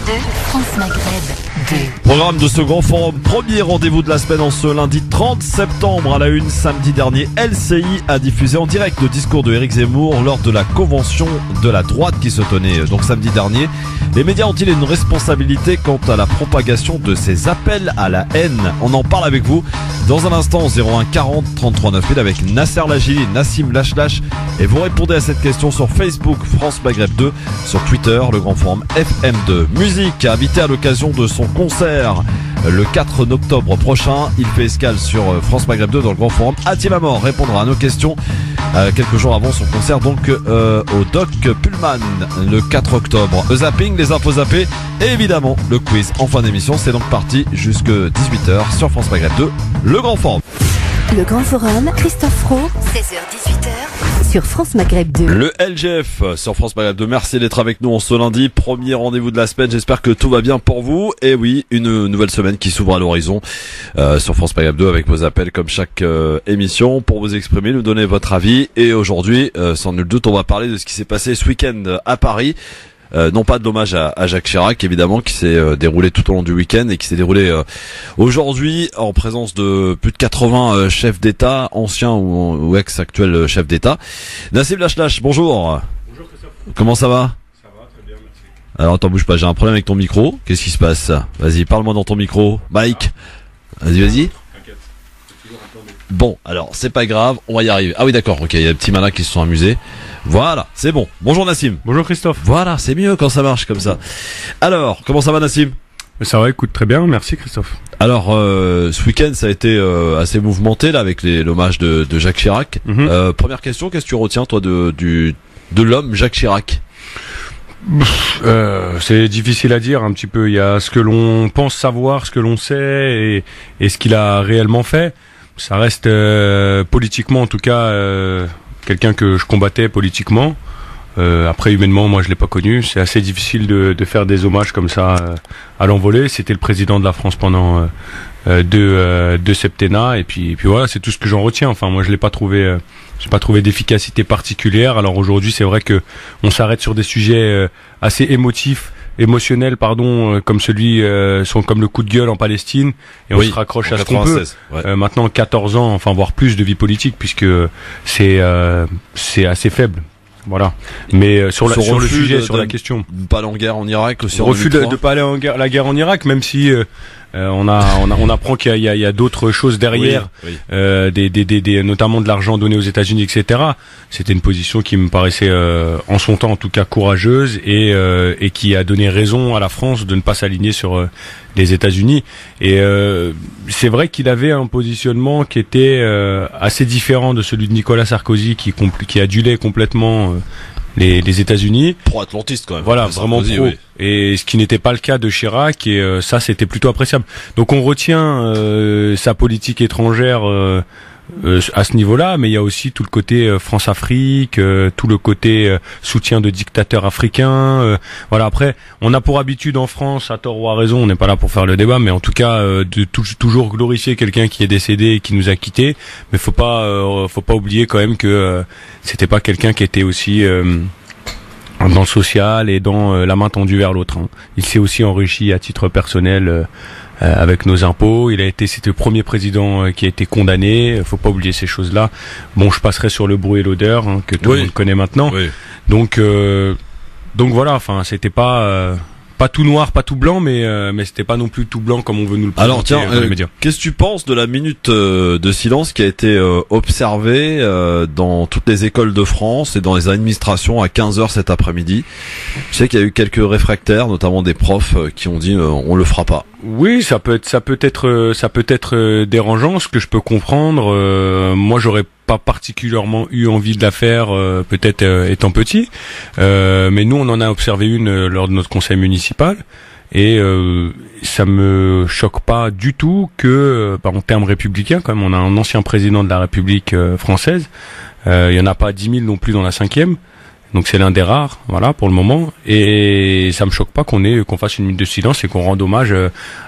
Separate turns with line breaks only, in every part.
France Maghreb 2.
Programme de ce grand forum, premier rendez-vous de la semaine en ce lundi 30 septembre à la une. Samedi dernier, LCI a diffusé en direct le discours de Éric Zemmour lors de la convention de la droite qui se tenait donc samedi dernier. Les médias ont-ils une responsabilité quant à la propagation de ces appels à la haine? On en parle avec vous dans un instant au 01 40 33 9000 avec Nasser Lajili, Nassim Lachlache, et vous répondez à cette question sur Facebook France Maghreb 2, sur Twitter le grand forum FM2. Musique, invité à l'occasion de son concert le 4 octobre prochain, il fait escale sur France Maghreb 2 dans le grand forum. Atimamor répondra à nos questions quelques jours avant son concert donc au Doc Pullman le 4 octobre. Le zapping, les infos zappées et évidemment le quiz en fin d'émission. C'est donc parti jusque 18h sur France Maghreb 2, le grand forum.
Le grand forum, Christophe Fro, 16h-18h sur France Maghreb 2.
Le LGF sur France Maghreb 2. Merci d'être avec nous en ce lundi. Premier rendez-vous de la semaine. J'espère que tout va bien pour vous. Et oui, une nouvelle semaine qui s'ouvre à l'horizon sur France Maghreb 2 avec vos appels comme chaque émission pour vous exprimer, nous donner votre avis. Et aujourd'hui, sans nul doute, on va parler de ce qui s'est passé ce week-end à Paris. Non pas de l'hommage à Jacques Chirac évidemment qui s'est déroulé tout au long du week-end et qui s'est déroulé aujourd'hui en présence de plus de 80 chefs d'État, anciens ou ex-actuels chefs d'État. Nassim Lachlache, bonjour.
Bonjour Christophe.
Comment ça va?
Ça va, très bien, merci.
Alors attends, bouge pas, j'ai un problème avec ton micro. Qu'est-ce qui se passe? Vas-y, parle-moi dans ton micro. Mike. Vas-y.
T'inquiète, c'est toujours un peu embêtant.
Bon, alors c'est pas grave, on va y arriver. Ah oui d'accord, ok, il y a des petits malins qui se sont amusés. Voilà, c'est bon. Bonjour Nassim.
Bonjour Christophe.
Voilà, c'est mieux quand ça marche comme ça. Alors, comment ça va Nassim?
Ça va, écoute, très bien, merci Christophe.
Alors, ce week-end, ça a été assez mouvementé là avec l'hommage de Jacques Chirac. Première question, qu'est-ce que tu retiens toi de l'homme Jacques Chirac?
C'est difficile à dire un petit peu. Il y a ce que l'on pense savoir, ce que l'on sait et ce qu'il a réellement fait. Ça reste politiquement en tout cas quelqu'un que je combattais politiquement. Après humainement, moi je l'ai pas connu. C'est assez difficile de faire des hommages comme ça à l'envolée. C'était le président de la France pendant deux septennats et puis voilà, c'est tout ce que j'en retiens. Enfin moi je l'ai pas trouvé, j'ai pas trouvé d'efficacité particulière. Alors aujourd'hui c'est vrai que on s'arrête sur des sujets assez émotionnels comme celui comme le coup de gueule en Palestine et on se raccroche à ce qu'on peut. Ouais. Maintenant 14 ans, enfin voire plus de vie politique puisque c'est assez faible. Voilà. Mais sur le sujet, sur la question.
Pas aller en guerre en Irak aussi.
Refus de pas aller en guerre, la guerre en Irak, même si on apprend qu'il y a d'autres choses derrière, oui. Notamment de l'argent donné aux États-Unis, etc. C'était une position qui me paraissait en son temps en tout cas courageuse et qui a donné raison à la France de ne pas s'aligner sur les États-Unis. Et c'est vrai qu'il avait un positionnement qui était assez différent de celui de Nicolas Sarkozy qui adulait complètement les États-Unis.
Pro-atlantiste quand même.
Voilà, vraiment pro. Oui. Et ce qui n'était pas le cas de Chirac et ça c'était plutôt appréciable. Donc on retient sa politique étrangère à ce niveau-là, mais il y a aussi tout le côté France-Afrique, tout le côté soutien de dictateurs africains. Voilà. Après, on a pour habitude en France, à tort ou à raison, on n'est pas là pour faire le débat, mais en tout cas de toujours glorifier quelqu'un qui est décédé et qui nous a quittés. Mais faut pas oublier quand même que c'était pas quelqu'un qui était aussi dans le social et dans la main tendue vers l'autre. Hein. Il s'est aussi enrichi à titre personnel. Avec nos impôts, c'était le premier président qui a été condamné. Faut pas oublier ces choses-là. Bon, je passerai sur le bruit et l'odeur que tout le monde connaît maintenant. Oui. Donc voilà. Enfin, c'était pas tout noir, pas tout blanc, mais c'était pas non plus tout blanc comme on veut nous le présenter.
Alors tiens,
dans les médias.
Qu'est-ce que tu penses de la minute de silence qui a été observée dans toutes les écoles de France et dans les administrations à 15h cet après-midi? Je sais qu'il y a eu quelques réfractaires, notamment des profs, qui ont dit on le fera pas.
Oui, ça peut être dérangeant, ce que je peux comprendre. Moi, j'aurais pas particulièrement eu envie de la faire, peut-être étant petit. Mais nous, on en a observé une lors de notre conseil municipal. Et ça me choque pas du tout que, en termes républicains, quand même, on a un ancien président de la République française. Il y en a pas 10 000 non plus dans la 5e. Donc c'est l'un des rares, voilà, pour le moment. Et ça me choque pas qu'on fasse une minute de silence et qu'on rende hommage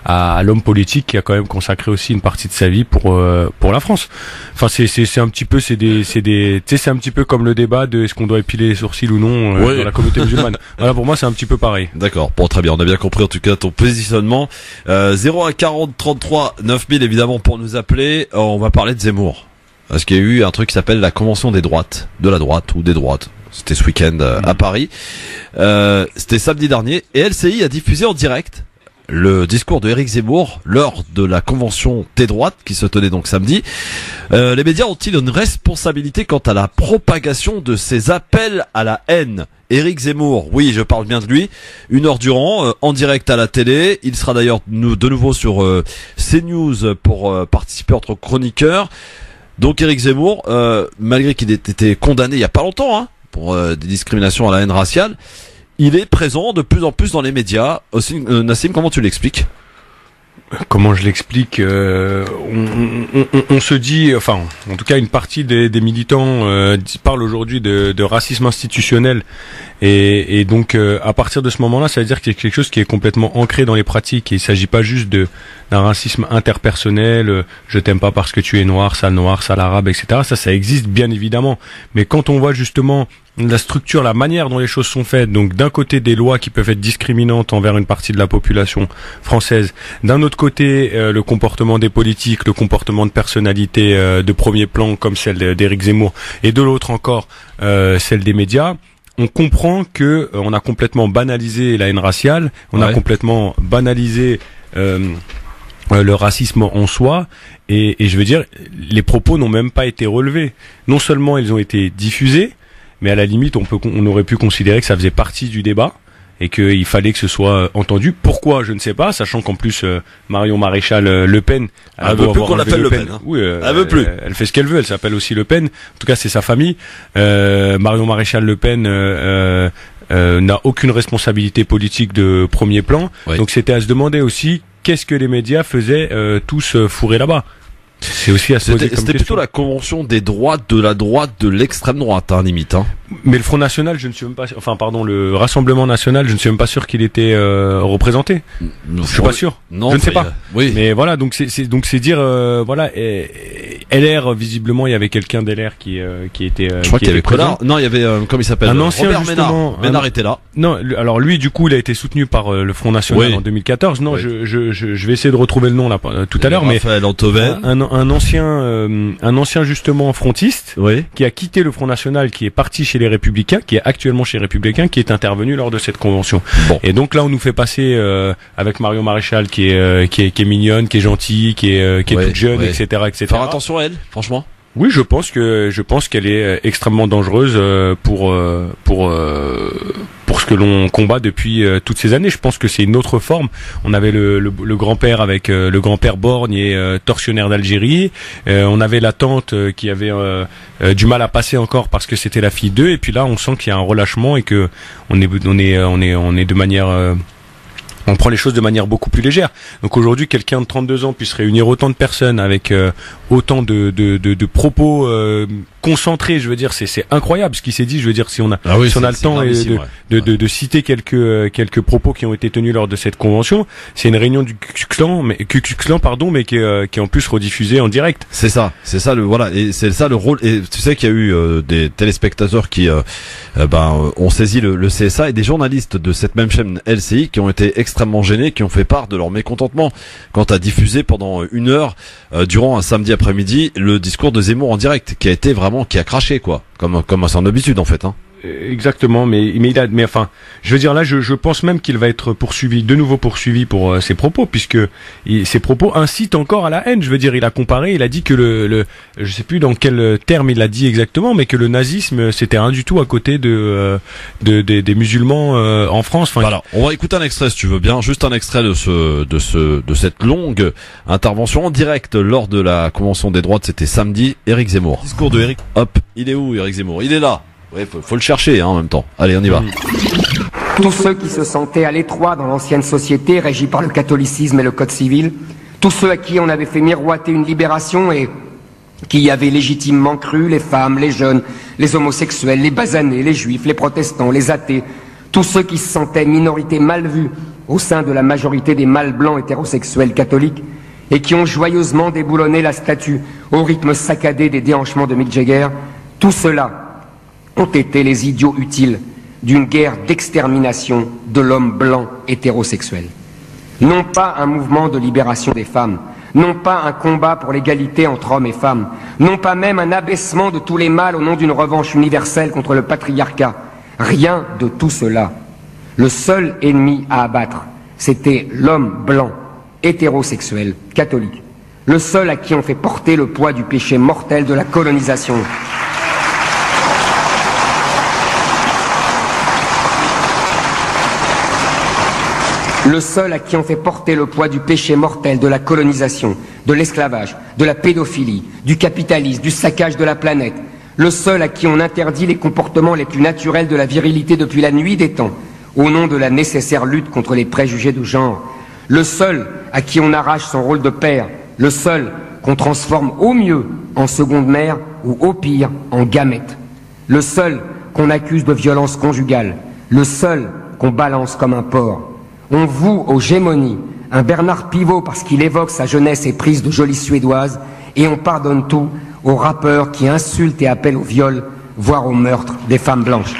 à l'homme politique qui a quand même consacré aussi une partie de sa vie pour la France. Enfin, c'est un petit peu, tu sais, c'est un petit peu comme le débat de est-ce qu'on doit épiler les sourcils ou non dans la communauté musulmane. Voilà, pour moi, c'est un petit peu pareil.
D'accord. Bon, très bien. On a bien compris en tout cas ton positionnement. 0 40 33 9000 évidemment pour nous appeler. On va parler de Zemmour. Parce qu'il y a eu un truc qui s'appelle la convention des droites, de la droite ou des droites. C'était ce week-end à Paris. C'était samedi dernier et LCI a diffusé en direct le discours de Éric Zemmour lors de la convention des droites qui se tenait donc samedi. Les médias ont-ils une responsabilité quant à la propagation de ces appels à la haine? Éric Zemmour, oui, je parle bien de lui, 1 heure durant, en direct à la télé. Il sera d'ailleurs de nouveau sur CNews pour participer entre chroniqueurs. Donc Éric Zemmour, malgré qu'il ait été condamné il y a pas longtemps, hein, pour des discriminations à la haine raciale, il est présent de plus en plus dans les médias. Aussi, Nassim, comment tu l'expliques?
Comment je l'explique, on se dit, enfin, en tout cas, une partie des militants parlent aujourd'hui de racisme institutionnel, et donc à partir de ce moment-là, ça veut dire qu'il y a quelque chose qui est complètement ancré dans les pratiques. Et il s'agit pas juste d'un racisme interpersonnel, je t'aime pas parce que tu es noir, sale arabe, etc. Ça existe bien évidemment, mais quand on voit justement la structure, la manière dont les choses sont faites, donc d'un côté des lois qui peuvent être discriminantes envers une partie de la population française, d'un autre côté le comportement des politiques, le comportement de personnalités de premier plan comme celle d'Éric Zemmour, et de l'autre encore celle des médias, on comprend que on a complètement banalisé la haine raciale, on a complètement banalisé le racisme en soi, et je veux dire, les propos n'ont même pas été relevés. Non seulement ils ont été diffusés, mais à la limite, on aurait pu considérer que ça faisait partie du débat et qu'il fallait que ce soit entendu. Pourquoi, je ne sais pas, sachant qu'en plus Marion Maréchal Le Pen,
elle veut plus qu'on l'appelle Le Pen. Hein.
Oui,
elle veut plus.
Elle fait ce qu'elle veut. Elle s'appelle aussi Le Pen. En tout cas, c'est sa famille. Marion Maréchal Le Pen n'a aucune responsabilité politique de premier plan. Oui. Donc c'était à se demander aussi qu'est-ce que les médias faisaient tous fourrés là-bas. C'est aussi à se poser comme question.
C'était plutôt la convention des droites, de l'extrême droite, hein, limite. Hein.
Mais le Front National, je ne suis même pas, le Rassemblement National, je ne suis même pas sûr qu'il était représenté. Je suis pas sûr. Non, je ne sais pas.
Oui.
Mais voilà, donc c'est dire, voilà, LR, visiblement, il y avait quelqu'un d'LR qui était.
Je crois qu'il y avait Collard. Non, il y avait, comment il s'appelle?
Un ancien,
Robert Ménard. Ménard était là.
Non, alors lui, du coup, il a été soutenu par le Front National en 2014. Non, je vais essayer de retrouver le nom là tout à l'heure, mais
Raphaël Antoven.
Un ancien justement frontiste qui a quitté le Front National, qui est parti chez les Républicains, qui est actuellement chez les Républicains, qui est intervenu lors de cette convention. Bon. Et donc là, on nous fait passer avec Marion Maréchal, qui est mignonne, qui est gentille, qui est toute jeune, etc., etc.
Faire attention à elle, franchement.
Oui, je pense qu'elle est extrêmement dangereuse pour ce que l'on combat depuis toutes ces années. Je pense que c'est une autre forme. On avait le grand-père avec le grand-père borgne et tortionnaire d'Algérie. On avait la tante qui avait du mal à passer encore parce que c'était la fille d'eux. Et puis là, on sent qu'il y a un relâchement et que on est de manière on prend les choses de manière beaucoup plus légère. Donc aujourd'hui, quelqu'un de 32 ans puisse réunir autant de personnes avec autant de propos concentrés, je veux dire, c'est incroyable ce qui s'est dit. Je veux dire, si on a le temps de citer quelques propos qui ont été tenus lors de cette convention, c'est une réunion du Ku Klux Klan, mais qui est en plus rediffusée en direct.
C'est ça et c'est ça le rôle. Et tu sais qu'il y a eu des téléspectateurs qui ont saisi le CSA et des journalistes de cette même chaîne LCI qui ont été extrêmement gênés, qui ont fait part de leur mécontentement quant à diffuser pendant 1 heure durant un samedi après-midi le discours de Zemmour en direct, qui a craché quoi, comme à son habitude en fait. Hein.
Exactement, mais enfin, je veux dire là, je pense même qu'il va être de nouveau poursuivi pour ses propos, puisque ses propos incitent encore à la haine. Je veux dire, il a comparé, il a dit que je sais plus dans quel terme il a dit exactement, mais que le nazisme c'était rien du tout à côté des musulmans en France. Enfin,
voilà, on va écouter un extrait si tu veux bien, juste un extrait de cette longue intervention en direct lors de la convention des droites. C'était samedi. Éric Zemmour. Discours de Éric. Hop, il est où Éric Zemmour? Il est là. Ouais, faut le chercher en même temps. Allez, on y va.
Tous ceux qui se sentaient à l'étroit dans l'ancienne société régie par le catholicisme et le code civil, tous ceux à qui on avait fait miroiter une libération et qui y avaient légitimement cru, les femmes, les jeunes, les homosexuels, les basanés, les juifs, les protestants, les athées, tous ceux qui se sentaient minorité mal vue au sein de la majorité des mâles blancs hétérosexuels catholiques et qui ont joyeusement déboulonné la statue au rythme saccadé des déhanchements de Mick Jagger, tout cela ont été les idiots utiles d'une guerre d'extermination de l'homme blanc hétérosexuel. Non pas un mouvement de libération des femmes, non pas un combat pour l'égalité entre hommes et femmes, non pas même un abaissement de tous les mâles au nom d'une revanche universelle contre le patriarcat. Rien de tout cela. Le seul ennemi à abattre, c'était l'homme blanc, hétérosexuel, catholique. Le seul à qui on fait porter le poids du péché mortel de la colonisation. Le seul à qui on fait porter le poids du péché mortel de la colonisation, de l'esclavage, de la pédophilie, du capitalisme, du saccage de la planète. Le seul à qui on interdit les comportements les plus naturels de la virilité depuis la nuit des temps, au nom de la nécessaire lutte contre les préjugés de genre. Le seul à qui on arrache son rôle de père. Le seul qu'on transforme au mieux en seconde mère ou au pire en gamète. Le seul qu'on accuse de violence conjugale. Le seul qu'on balance comme un porc. On voue aux gémonies un Bernard Pivot parce qu'il évoque sa jeunesse éprise de jolie suédoise, et on pardonne tout aux rappeurs qui insultent et appellent au viol, voire au meurtre des femmes blanches.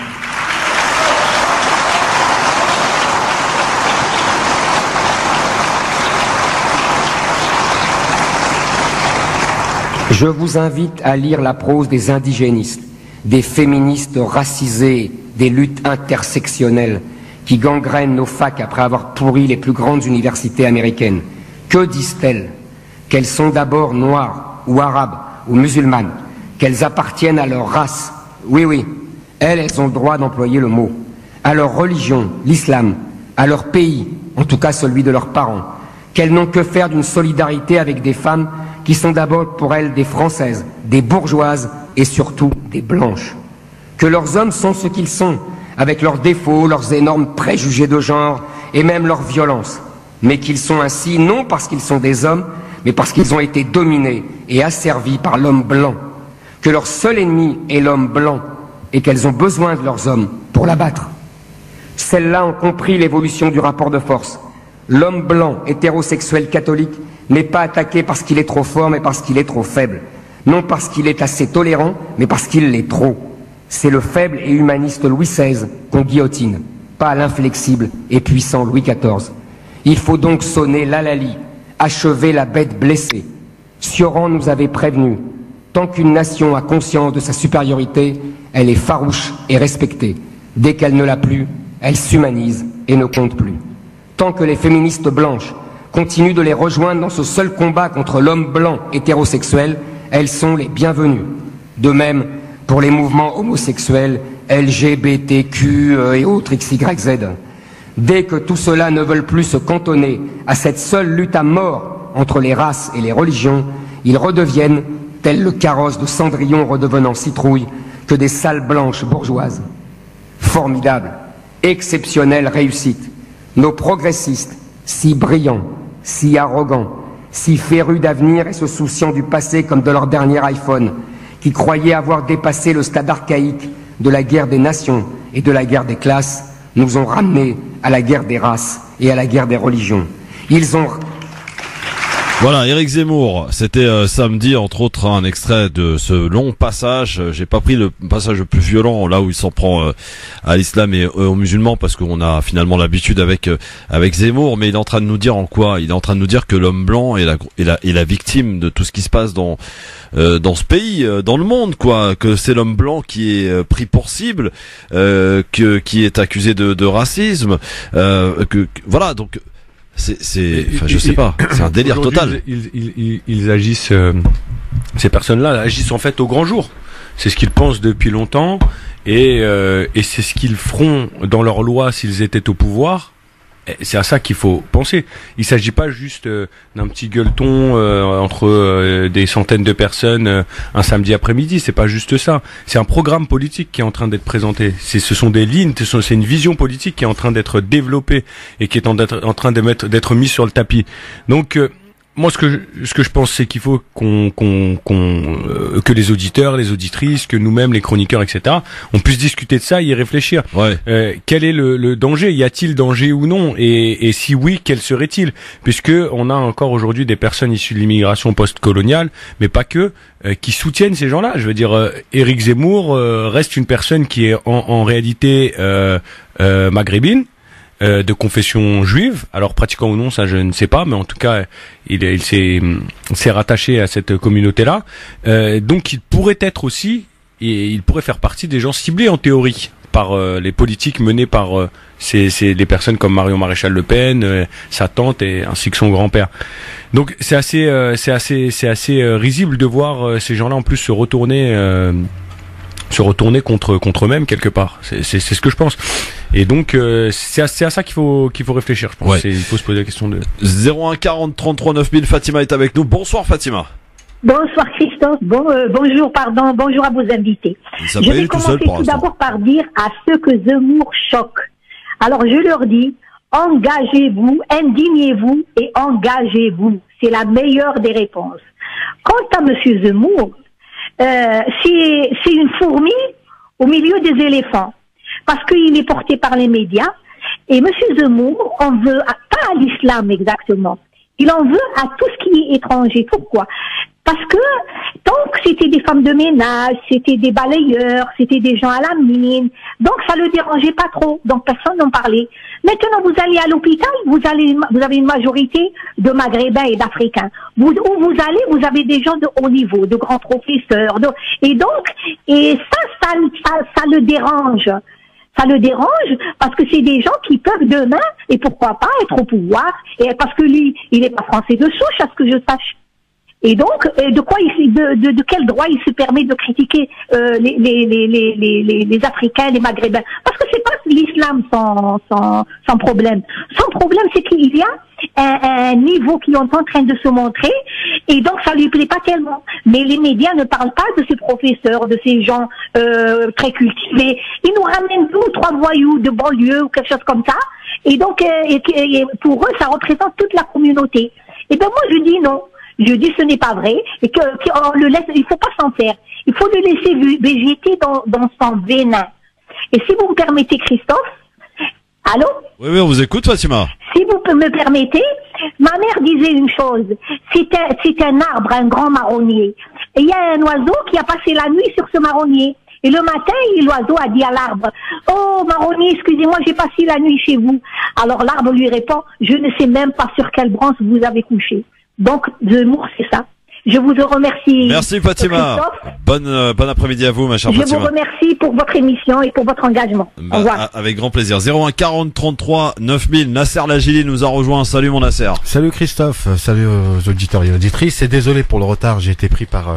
Je vous invite à lire la prose des indigénistes, des féministes racisées, des luttes intersectionnelles qui gangrènent nos facs après avoir pourri les plus grandes universités américaines. Que disent-elles? Qu'elles sont d'abord noires ou arabes ou musulmanes, qu'elles appartiennent à leur race. Oui, oui, elles ont le droit d'employer le mot. À leur religion, l'islam, à leur pays, en tout cas celui de leurs parents, qu'elles n'ont que faire d'une solidarité avec des femmes qui sont d'abord pour elles des Françaises, des bourgeoises et surtout des blanches. Que leurs hommes sont ce qu'ils sont, avec leurs défauts, leurs énormes préjugés de genre et même leur violence, mais qu'ils sont ainsi non parce qu'ils sont des hommes, mais parce qu'ils ont été dominés et asservis par l'homme blanc. Que leur seul ennemi est l'homme blanc et qu'elles ont besoin de leurs hommes pour l'abattre. Celles-là ont compris l'évolution du rapport de force. L'homme blanc hétérosexuel catholique n'est pas attaqué parce qu'il est trop fort, mais parce qu'il est trop faible. Non parce qu'il est assez tolérant, mais parce qu'il l'est trop. C'est le faible et humaniste Louis XVI qu'on guillotine, pas l'inflexible et puissant Louis XIV. Il faut donc sonner l'halali, achever la bête blessée. Sioran nous avait prévenu, tant qu'une nation a conscience de sa supériorité, elle est farouche et respectée. Dès qu'elle ne l'a plus, elle s'humanise et ne compte plus. Tant que les féministes blanches continuent de les rejoindre dans ce seul combat contre l'homme blanc hétérosexuel, elles sont les bienvenues. De même, pour les mouvements homosexuels, LGBTQ et autres XYZ. Dès que tout cela ne veulent plus se cantonner à cette seule lutte à mort entre les races et les religions, ils redeviennent, tel le carrosse de Cendrillon redevenant citrouille, que des salles blanches bourgeoises. Formidable, exceptionnelle réussite. Nos progressistes, si brillants, si arrogants, si férus d'avenir et se souciant du passé comme de leur dernier iPhone, qui croyaient avoir dépassé le stade archaïque de la guerre des nations et de la guerre des classes, nous ont ramenés à la guerre des races et à la guerre des religions. Ils ont...
Voilà, Éric Zemmour, c'était samedi, entre autres, un extrait de ce long passage. J'ai pas pris le passage le plus violent, là où il s'en prend à l'islam et aux musulmans, parce qu'on a finalement l'habitude avec Zemmour, mais il est en train de nous dire en quoi? Il est en train de nous dire que l'homme blanc est la victime de tout ce qui se passe dans ce pays, dans le monde, quoi, que c'est l'homme blanc qui est pris pour cible, qui est accusé de racisme, voilà, donc je sais pas, c'est un délire total.
Ils agissent, ces personnes-là agissent en fait au grand jour. C'est ce qu'ils pensent depuis longtemps, et c'est ce qu'ils feront dans leur loi s'ils étaient au pouvoir. C'est à ça qu'il faut penser. Il s'agit pas juste d'un petit gueuleton entre des centaines de personnes un samedi après-midi. C'est pas juste ça. C'est un programme politique qui est en train d'être présenté. Ce sont des lignes. C'est une vision politique qui est en train d'être développée et qui est en train d'être mise sur le tapis. Donc moi, ce que je pense, c'est qu'il faut que les auditeurs, les auditrices, que nous-mêmes, les chroniqueurs, etc., on puisse discuter de ça et y réfléchir.
Ouais.
Quel est le danger? Y a-t-il danger ou non? Et si oui, quel serait-il? Puisque on a encore aujourd'hui des personnes issues de l'immigration post-coloniale, mais pas que, qui soutiennent ces gens-là. Je veux dire, Éric Zemmour reste une personne qui est en réalité maghrébine, de confession juive, alors pratiquant ou non, ça je ne sais pas, mais en tout cas il s'est rattaché à cette communauté-là, donc il pourrait être aussi, et il pourrait faire partie des gens ciblés en théorie par les politiques menées par les personnes comme Marion Maréchal Le Pen, sa tante et ainsi que son grand-père. Donc c'est assez risible de voir ces gens-là en plus se retourner contre eux-mêmes quelque part. C'est ce que je pense. Et donc c'est à ça qu'il faut réfléchir, je pense.
Ouais.
Il faut se poser la question de
01 40 33 9000. Fatima est avec nous. Bonsoir Fatima.
Bonsoir Christophe, bonjour à vos invités.
Ça
Je vais commencer tout d'abord par dire à ceux que Zemmour choque. Alors je leur dis, engagez-vous, indignez-vous et engagez-vous. C'est la meilleure des réponses. Quant à Monsieur Zemmour, c'est une fourmi au milieu des éléphants, parce qu'il est porté par les médias. Et Monsieur Zemmour en veut pas à l'islam exactement. Il en veut à tout ce qui est étranger. Pourquoi? Parce que tant que c'était des femmes de ménage, c'était des balayeurs, c'était des gens à la mine, donc ça le dérangeait pas trop. Donc personne n'en parlait. Maintenant, vous allez à l'hôpital, vous avez une majorité de Maghrébins et d'Africains. Où vous allez, vous avez des gens de haut niveau, de grands professeurs. Et ça le dérange. Ça le dérange parce que c'est des gens qui peuvent demain, et pourquoi pas, être au pouvoir, et parce que lui, il n'est pas français de souche, à ce que je sache. Et donc, de quel droit il se permet de critiquer les Africains, les Maghrébins? Parce que c'est pas l'islam sans problème. Son problème, c'est qu'il y a un niveau qui est en train de se montrer, et donc ça lui plaît pas tellement. Mais les médias ne parlent pas de ces professeurs, de ces gens très cultivés. Ils nous ramènent 2 ou 3 voyous de banlieue ou quelque chose comme ça. Et donc, et pour eux, ça représente toute la communauté. Et ben moi, je dis non. Je dis ce n'est pas vrai, et qu'on le laisse, il faut pas s'en faire. Il faut le laisser végéter dans son venin. Et si vous me permettez, Christophe, allô?
Oui, on vous écoute, Fatima.
Si vous me permettez, ma mère disait une chose. C'est un arbre, un grand marronnier. Et il y a un oiseau qui a passé la nuit sur ce marronnier. Et le matin, l'oiseau a dit à l'arbre, « Oh, marronnier, excusez-moi, j'ai passé la nuit chez vous. » Alors l'arbre lui répond, « Je ne sais même pas sur quelle branche vous avez couché. » Donc, Zemmour, c'est ça. Je vous remercie.
Merci Fatima. Bon après-midi à vous, ma chère Fatima.
Je vous remercie pour votre émission et pour votre engagement. Au revoir.
Avec grand plaisir. 01 40 33 9000. Nasser Lagili nous a rejoint. Salut mon Nasser.
Salut Christophe. Salut aux auditeurs et auditrices. Et désolé pour le retard. J'ai été pris par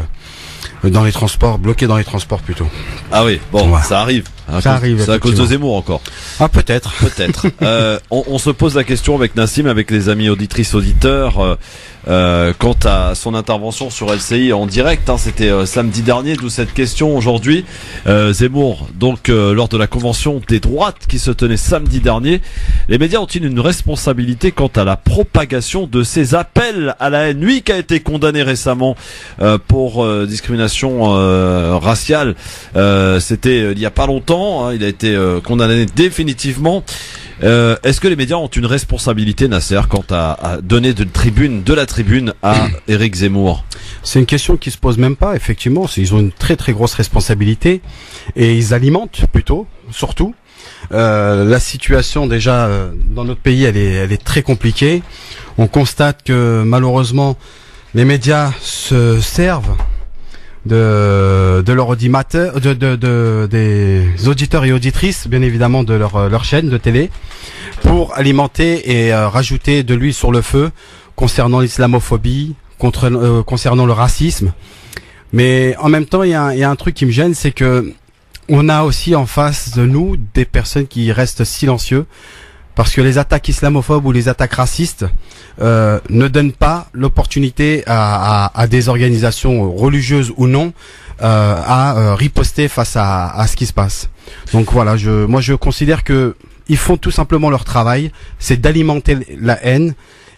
dans les transports, bloqué dans les transports plutôt.
Ah oui, bon, ouais. Ça arrive.
Ça arrive.
C'est à cause de Zemmour encore.
Ah peut-être.
Peut-être. On se pose la question avec Nassim, avec les amis auditrices auditeurs. Quant à son intervention sur LCI en direct, hein, c'était samedi dernier, d'où cette question aujourd'hui. Zemmour, donc lors de la convention des droites qui se tenait samedi dernier, les médias ont-ils une responsabilité quant à la propagation de ces appels à la haine? Lui qui a été condamné récemment pour discrimination raciale, c'était il y a pas longtemps, hein, il a été condamné définitivement. Est-ce que les médias ont une responsabilité, Nasser, quant à donner de la tribune à Éric Zemmour?
C'est une question qui se pose même pas, effectivement. Ils ont une très très grosse responsabilité et ils alimentent plutôt, surtout. La situation déjà dans notre pays, elle est très compliquée. On constate que malheureusement les médias se servent de leur audimateur, des auditeurs et auditrices, bien évidemment, de leur chaîne de télé, pour alimenter et rajouter de l'huile sur le feu concernant l'islamophobie, concernant le racisme. Mais en même temps, il y a un truc qui me gêne, c'est que on a aussi en face de nous des personnes qui restent silencieux, parce que les attaques islamophobes ou les attaques racistes ne donnent pas l'opportunité à des organisations religieuses ou non à riposter face à ce qui se passe. Donc voilà, moi je considère que ils font tout simplement leur travail, c'est d'alimenter la haine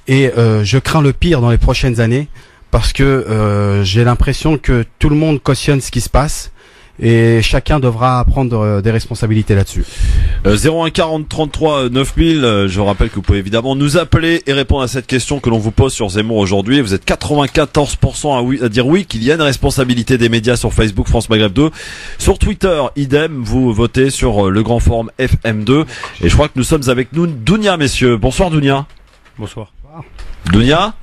Et je crains le pire dans les prochaines années parce que j'ai l'impression que tout le monde cautionne ce qui se passe. Et chacun devra prendre des responsabilités là-dessus.
01 40 33 9000. Je rappelle que vous pouvez évidemment nous appeler et répondre à cette question que l'on vous pose sur Zemmour aujourd'hui. Vous êtes 94% à dire oui, qu'il y a une responsabilité des médias sur Facebook France Maghreb 2. Sur Twitter, idem, vous votez sur le grand forum FM2. Et je crois que nous sommes avec nous Dounia, messieurs. Bonsoir Dounia.
Bonsoir.
Dounia.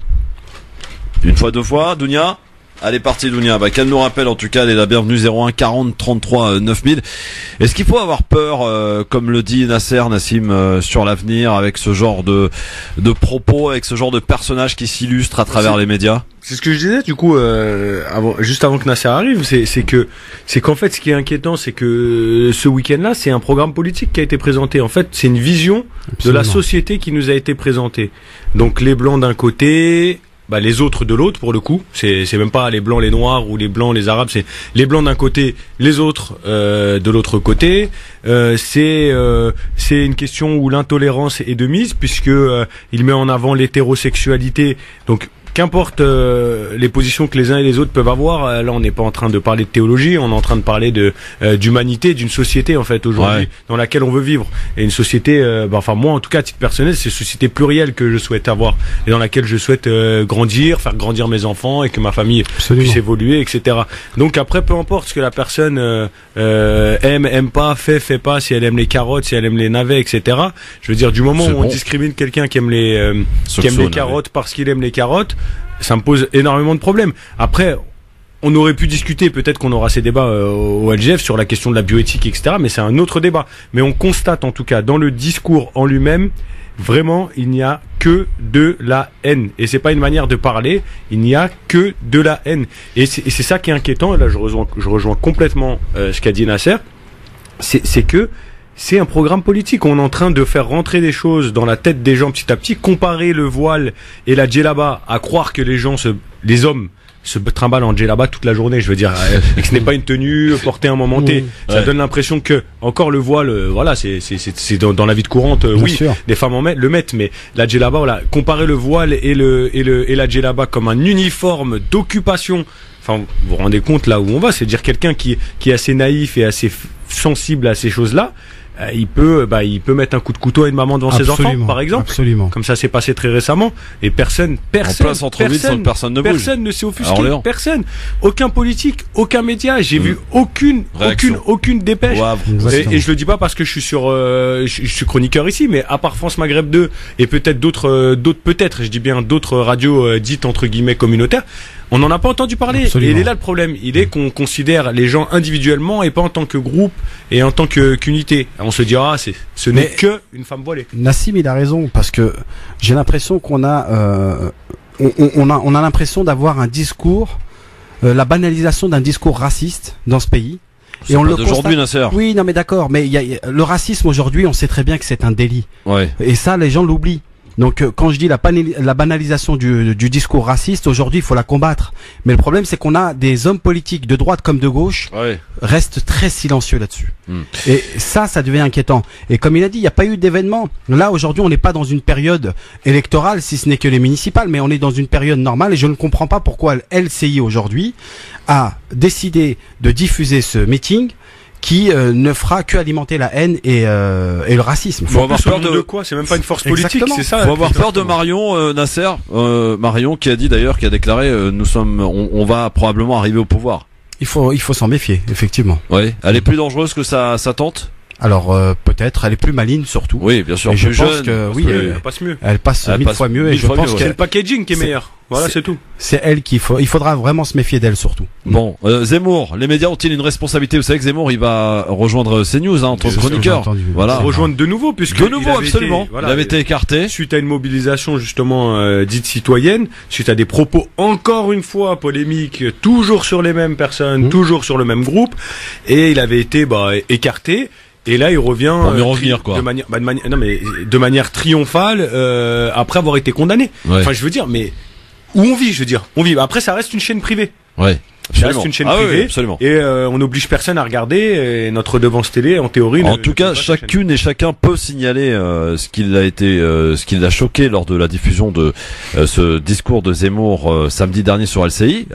Une fois, deux fois, Dounia. Allez, parti Dounia. Qu'elle nous rappelle en tout cas, elle est la bienvenue. 01 40 33 9000. Est-ce qu'il faut avoir peur, comme le dit Nassim, sur l'avenir, avec ce genre de propos, avec ce genre de personnages qui s'illustrent à travers les médias?
C'est ce que je disais du coup juste avant que Nasser arrive, c'est qu'en fait ce qui est inquiétant, c'est que ce week-end-là, c'est un programme politique qui a été présenté. En fait, c'est une vision de la société qui nous a été présentée. Donc les blancs d'un côté, les autres de l'autre, pour le coup. C'est même pas les blancs, les noirs, ou les blancs, les arabes, c'est les blancs d'un côté, les autres de l'autre côté. C'est une question où l'intolérance est de mise, puisque il met en avant l'hétérosexualité. Donc qu'importe les positions que les uns et les autres peuvent avoir, là on n'est pas en train de parler de théologie, on est en train de parler de d'humanité, d'une société en fait aujourd'hui dans laquelle on veut vivre. Et une société, moi en tout cas à titre personnel, c'est une société plurielle que je souhaite avoir et dans laquelle je souhaite grandir, faire grandir mes enfants et que ma famille puisse évoluer, etc. Donc après, peu importe ce que la personne aime pas, fait pas, si elle aime les carottes, si elle aime les navets, etc. Je veux dire, du moment où on discrimine quelqu'un qui aime les carottes parce qu'il aime les carottes, ça me pose énormément de problèmes. Après, on aurait pu discuter, peut-être qu'on aura ces débats au LGF sur la question de la bioéthique, etc. Mais c'est un autre débat. Mais on constate en tout cas dans le discours en lui-même, vraiment, il n'y a que de la haine. Et c'est pas une manière de parler, il n'y a que de la haine. Et c'est ça qui est inquiétant. Et là, je rejoins complètement ce qu'a dit Nasser. C'est que c'est un programme politique. On est en train de faire rentrer des choses dans la tête des gens petit à petit, comparer le voile et la djellaba à croire que les hommes se trimballent en djellaba toute la journée, je veux dire, et que ce n'est pas une tenue portée à un moment T. Ça donne l'impression que, encore le voile, c'est dans la vie de courante, des femmes le mettent, mais la djellaba, comparer le voile et la djellaba comme un uniforme d'occupation. Enfin, vous vous rendez compte là où on va, c'est dire quelqu'un qui est assez naïf et assez sensible à ces choses-là. Il peut mettre un coup de couteau à une maman devant ses enfants, par exemple.
Absolument.
Comme ça s'est passé très récemment. Et personne ne bouge. Personne ne s'est offusqué. Personne. Aucun politique, aucun média. J'ai vu aucune dépêche. Et je le dis pas parce que je suis chroniqueur ici, mais à part France Maghreb 2 et peut-être d'autres, je dis bien d'autres radios dites entre guillemets communautaires, on n'en a pas entendu parler. Absolument. Et il est là le problème. Il est qu'on considère les gens individuellement et pas en tant que groupe et en tant qu'unité. On se dira, ce n'est que une femme voilée.
Nassim, il a raison, parce que j'ai l'impression qu'on a, on a l'impression d'avoir un discours, la banalisation d'un discours raciste dans ce pays.
Et on le constate. Nasser.
Oui, non mais d'accord, mais le racisme aujourd'hui, on sait très bien que c'est un délit.
Ouais.
Et ça, les gens l'oublient. Donc quand je dis la banalisation du discours raciste, aujourd'hui il faut la combattre. Mais le problème c'est qu'on a des hommes politiques de droite comme de gauche restent très silencieux là-dessus. Et ça devient inquiétant. Et comme il a dit, il n'y a pas eu d'événement. Là aujourd'hui on n'est pas dans une période électorale, si ce n'est que les municipales, mais on est dans une période normale et je ne comprends pas pourquoi LCI aujourd'hui a décidé de diffuser ce meeting qui ne fera que alimenter la haine et le racisme.
Faut avoir peur de quoi? C'est même pas une force politique, c'est ça.
Faut avoir peur de Marion, Nasser, Marion qui a dit d'ailleurs, qui a déclaré, on va probablement arriver au pouvoir.
Il faut s'en méfier, effectivement.
Ouais. Elle est plus dangereuse que sa tante?
Alors peut-être, elle est plus maligne surtout.
Oui, bien sûr.
Et je
plus
pense
jeune,
que
elle passe mieux.
Elle passe mille fois mieux. Et je pense que
c'est le packaging qui est meilleur. Voilà, c'est tout.
C'est elle il faudra vraiment se méfier d'elle surtout.
Bon, Zemmour, les médias ont-ils une responsabilité? Vous savez que Zemmour, il va rejoindre CNews en tant que chroniqueur.
Voilà. Rejoindre de nouveau, puisque
absolument. Il avait été écarté
suite à une mobilisation justement dite citoyenne, suite à des propos encore une fois polémiques, toujours sur les mêmes personnes, toujours sur le même groupe, et il avait été écarté. Et là, il revient de manière triomphale après avoir été condamné. Ouais. Enfin, je veux dire, mais où on vit, Après, ça reste une chaîne privée.
Ouais.
Ça reste une chaîne privée.
Oui, absolument.
Et on n'oblige personne à regarder. Et notre devance télé, en théorie.
En tout cas, chacune et chacun peut signaler ce qui l'a choqué lors de la diffusion de ce discours de Zemmour samedi dernier sur LCI.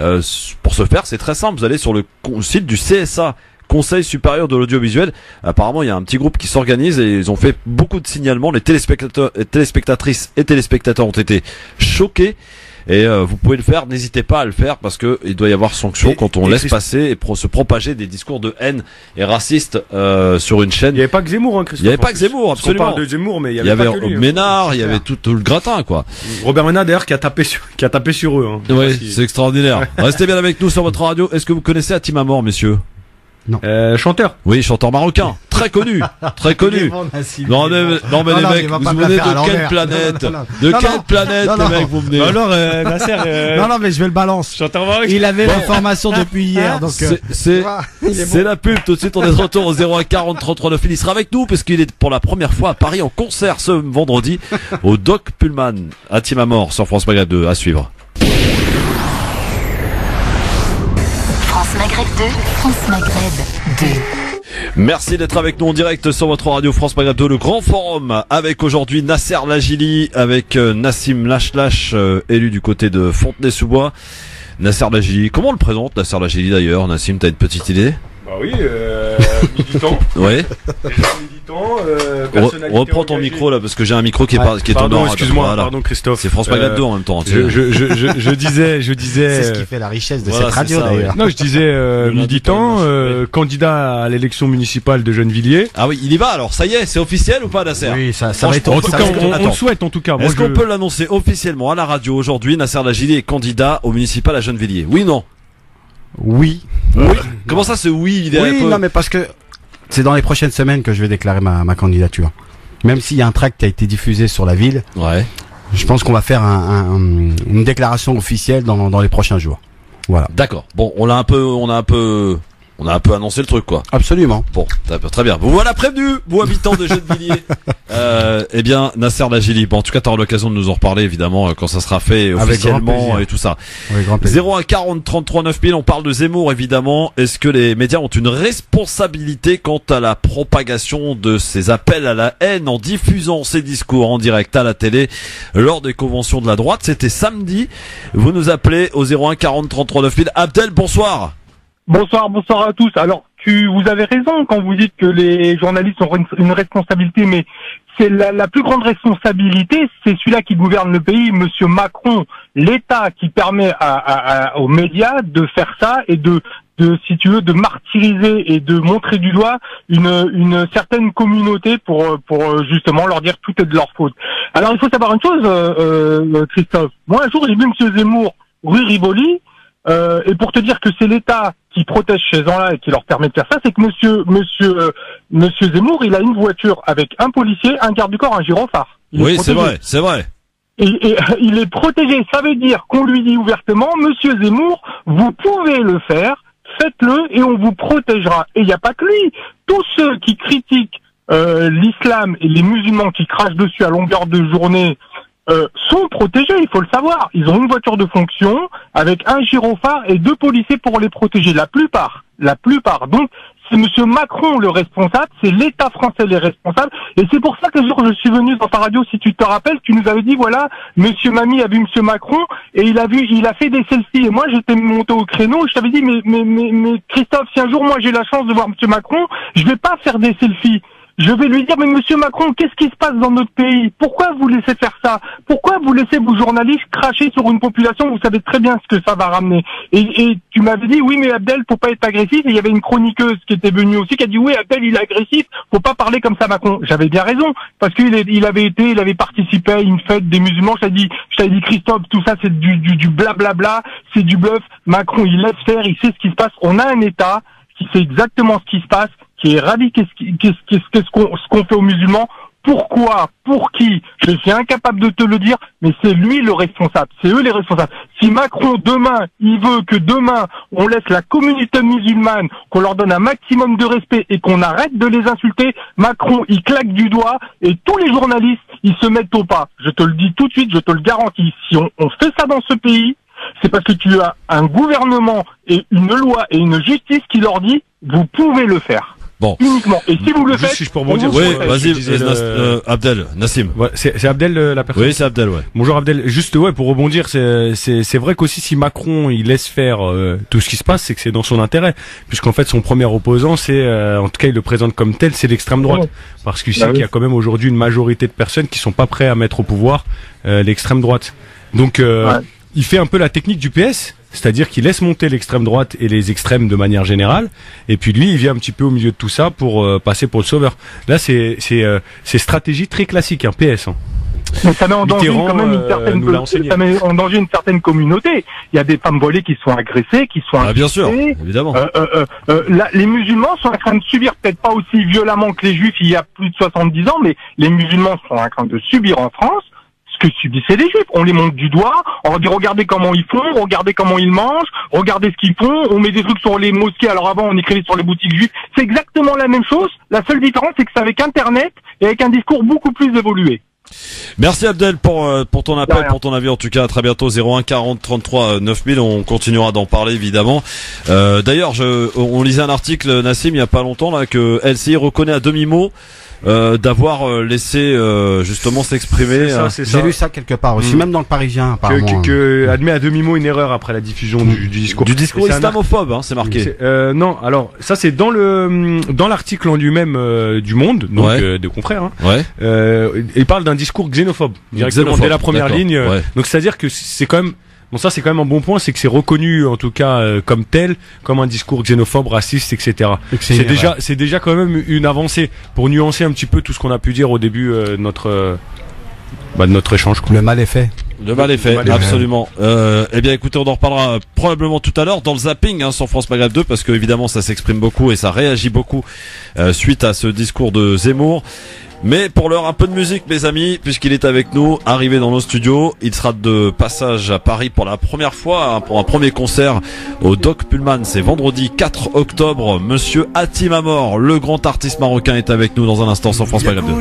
Pour ce faire, c'est très simple. Vous allez sur le site du CSA. Conseil supérieur de l'audiovisuel. Apparemment, il y a un petit groupe qui s'organise et ils ont fait beaucoup de signalements. Les téléspectatrices et téléspectateurs ont été choqués. Et vous pouvez le faire, n'hésitez pas à le faire parce que il doit y avoir sanction quand on laisse passer et se propager des discours de haine et racistes sur une chaîne.
Il n'y avait pas que Zemmour, hein, Christophe.
Il n'y avait pas que Zemmour, absolument.
On parle de Zemmour, mais il y
avait
pas que lui,
Ménard, il y avait tout le gratin, quoi.
Robert Ménard d'ailleurs qui a tapé sur eux. Hein.
Oui, c'est extraordinaire. Restez bien avec nous sur votre radio. Est-ce que vous connaissez Hatim Amor, messieurs?
Non.
Chanteur.
Oui, chanteur marocain. Très connu. Très connu. Non, mais les mecs, vous venez de quelle planète? De quelle planète, les mecs, vous venez?
Alors, Nasser, non, mais je vais le balance.
Chanteur marocain.
Il avait l'information depuis hier, donc,
c'est la pub. Tout de suite, on est de retour au 01 40 33 9. Il sera avec nous, parce qu'il est pour la première fois à Paris en concert ce vendredi, au Doc Pullman, Hatim Amor, sur France Maghreb 2, à suivre.
Maghreb 2, France Maghreb 2.
Merci d'être avec nous en direct sur votre radio France Maghreb 2, le grand forum, avec aujourd'hui Nasser Lajili, avec Nassim Lachlache, élu du côté de Fontenay-sous-Bois. Nasser Lajili, comment on le présente, Nasser Lajili d'ailleurs? Nassim, t'as une petite idée?
Bah oui, militant.
Oui.
Déjà militant, personnalité
reprends ton
engagée.
micro là, parce que j'ai un micro qui est tombé
Pardon,
en
excuse-moi,
voilà.
pardon Christophe.
C'est France Maghreb 2 en même temps.
Je disais.
c'est ce qui fait la richesse de
voilà,
cette radio,
ça,
d'ailleurs.
Non, je disais militant, candidat à l'élection municipale de Gennevilliers.
Ah oui, il y va alors, ça y est, c'est officiel ou pas, Nasser?
Oui, ça va être,
En tout cas, on
attends.
le souhaite en tout cas. Moi,
Est-ce qu'on peut l'annoncer officiellement à la radio aujourd'hui? Nasser Lajili est candidat au municipal à Gennevilliers. Oui, non?
oui.
Oui. Comment ça, c'est oui? Il est
Oui,
un peu...
non, mais parce que c'est dans les prochaines semaines que je vais déclarer ma candidature. Même s'il y a un tract qui a été diffusé sur la ville,
Ouais.
je pense qu'on va faire une déclaration officielle dans les prochains jours. Voilà.
D'accord. Bon, on a un peu annoncé le truc, quoi.
Absolument.
Bon, très bien. Vous voilà prévenu, vous habitants de Gennevilliers. Eh bien, Nasser Lajili. Bon, en tout cas, tu auras l'occasion de nous en reparler, évidemment, quand ça sera fait
Avec
officiellement
grand plaisir.
et tout ça.
Avec grand plaisir.
01 40 33 9000. On parle de Zemmour, évidemment. Est-ce que les médias ont une responsabilité quant à la propagation de ces appels à la haine en diffusant ces discours en direct à la télé lors des conventions de la droite? C'était samedi. Vous nous appelez au 01 40 33 9000. Abdel, bonsoir.
Bonsoir à tous. Alors, vous avez raison quand vous dites que les journalistes ont une responsabilité, mais c'est la plus grande responsabilité, c'est celui-là qui gouverne le pays, Monsieur Macron, l'État qui permet aux médias de faire ça et de si tu veux, de martyriser et de montrer du doigt une certaine communauté pour justement leur dire tout est de leur faute. Alors, il faut savoir une chose, Christophe. Moi, un jour, j'ai vu Monsieur Zemmour rue Rivoli. Et pour te dire que c'est l'État qui protège ces gens-là et qui leur permet de faire ça, c'est que Monsieur Zemmour, il a une voiture avec un policier, un garde du corps, un gyrophare.
Oui, c'est vrai.
Et il est protégé. Ça veut dire qu'on lui dit ouvertement, Monsieur Zemmour, vous pouvez le faire, faites-le et on vous protégera. Et il n'y a pas que lui. Tous ceux qui critiquent l'islam et les musulmans qui crachent dessus à longueur de journée sont protégés, il faut le savoir. Ils ont une voiture de fonction avec un gyrophare et 2 policiers pour les protéger. La plupart. Donc, c'est Monsieur Macron le responsable, c'est l'État français les responsables. Et c'est pour ça que le jour où je suis venu dans ta radio, si tu te rappelles, tu nous avais dit, voilà, Monsieur Mamie a vu Monsieur Macron et il a fait des selfies. Et moi, j'étais monté au créneau, je t'avais dit, mais Christophe, si un jour moi j'ai la chance de voir Monsieur Macron, je vais pas faire des selfies. Je vais lui dire, mais Monsieur Macron, qu'est-ce qui se passe dans notre pays? Pourquoi vous laissez faire ça? Pourquoi vous laissez vos journalistes cracher sur une population? Vous savez très bien ce que ça va ramener. Et tu m'avais dit, oui, mais Abdel, faut pas être agressif. Et il y avait une chroniqueuse qui était venue aussi, qui a dit, oui, Abdel, il est agressif. Faut pas parler comme ça, Macron. J'avais bien raison. Parce qu'il avait participé à une fête des musulmans. Je t'avais dit, Christophe, tout ça, c'est du blablabla. C'est du bluff. Macron, il laisse faire. Il sait ce qui se passe. On a un État qui sait exactement ce qui se passe, qui est ravi ce qu'on fait aux musulmans. Pourquoi? Pour qui? Je suis incapable de te le dire, mais c'est lui le responsable. C'est eux les responsables. Si Macron, demain, il veut que demain, on laisse la communauté musulmane, qu'on leur donne un maximum de respect et qu'on arrête de les insulter, Macron, il claque du doigt et tous les journalistes, ils se mettent au pas. Je te le dis tout de suite, je te le garantis. Si on fait ça dans ce pays, C'est parce que tu as un gouvernement et une loi et une justice qui leur dit vous pouvez le faire.
Bon.
Uniquement. Et si vous le faites,
si je peux rebondir.
Oui,
Ouais,
vas-y,
je disais
Abdel, Nassim.
Ouais, c'est Abdel la personne.
Oui, c'est Abdel, ouais.
Bonjour Abdel. Juste pour rebondir, c'est vrai qu'aussi si Macron il laisse faire tout ce qui se passe, c'est que c'est dans son intérêt, puisqu'en fait son premier opposant c'est en tout cas il le présente comme tel, c'est l'extrême droite, parce qu'il sait qu'il y a quand même aujourd'hui une majorité de personnes qui sont pas prêts à mettre au pouvoir l'extrême droite. Donc il fait un peu la technique du PS. C'est-à-dire qu'il laisse monter l'extrême droite et les extrêmes de manière générale, et puis lui, il vient un petit peu au milieu de tout ça pour passer pour le sauveur. Là, c'est stratégie très classique, PS. Hein.
Mais ça met en danger quand même ça met en danger une certaine communauté. Il y a des femmes voilées qui sont agressées, qui sont
bien sûr, évidemment.
Les musulmans sont en train de subir, peut-être pas aussi violemment que les juifs il y a plus de 70 ans, mais les musulmans sont en train de subir en France ce que subissaient les juifs. On les monte du doigt, on leur dit regardez comment ils font, regardez comment ils mangent, regardez ce qu'ils font, on met des trucs sur les mosquées, alors avant on écrivait sur les boutiques juives. C'est exactement la même chose, la seule différence c'est que c'est avec Internet et avec un discours beaucoup plus évolué.
Merci Abdel pour ton appel, pour ton avis en tout cas. À très bientôt. 01 40 33 9000. On continuera d'en parler évidemment. D'ailleurs, on lisait un article, Nassim, il y a pas longtemps là, que LCI reconnaît à demi-mot d'avoir laissé justement s'exprimer.
J'ai lu ça quelque part aussi, même dans le Parisien apparemment.
Que admet à demi-mot une erreur après la diffusion du discours.
Du discours islamophobe, hein, c'est marqué.
Non, alors ça c'est dans l'article en lui-même du Monde, donc de confrères. Hein. Il parle d'un discours xénophobe directement dès la première ligne. Donc c'est-à-dire que c'est quand même bon, ça c'est quand même un bon point, c'est que c'est reconnu en tout cas comme tel, comme un discours xénophobe, raciste, etc. C'est déjà quand même une avancée pour nuancer un petit peu tout ce qu'on a pu dire au début de notre échange.
Le mal est fait.
Le mal est fait, absolument. Eh bien, écoutez, on en reparlera probablement tout à l'heure dans le zapping sur France Maghreb 2, parce que évidemment ça s'exprime beaucoup et ça réagit beaucoup suite à ce discours de Zemmour. Mais pour l'heure, un peu de musique, mes amis, puisqu'il est avec nous, arrivé dans nos studios. Il sera de passage à Paris pour la première fois, pour un premier concert au Doc Pullman. C'est vendredi 4 octobre. Monsieur Hatim Amor, le grand artiste marocain, est avec nous dans un instant sur France Maghreb 2.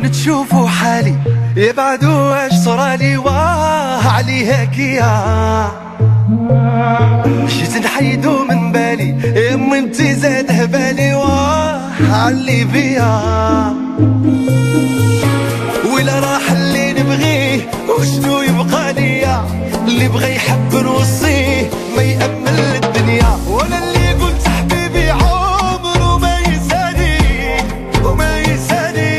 ولا راح اللي نبغيه وشنو يبقى ليا اللي بغى يحب نوصيه ما يأمل الدنيا ولا اللي قلت حبيبي عمره ما يساني وما يساني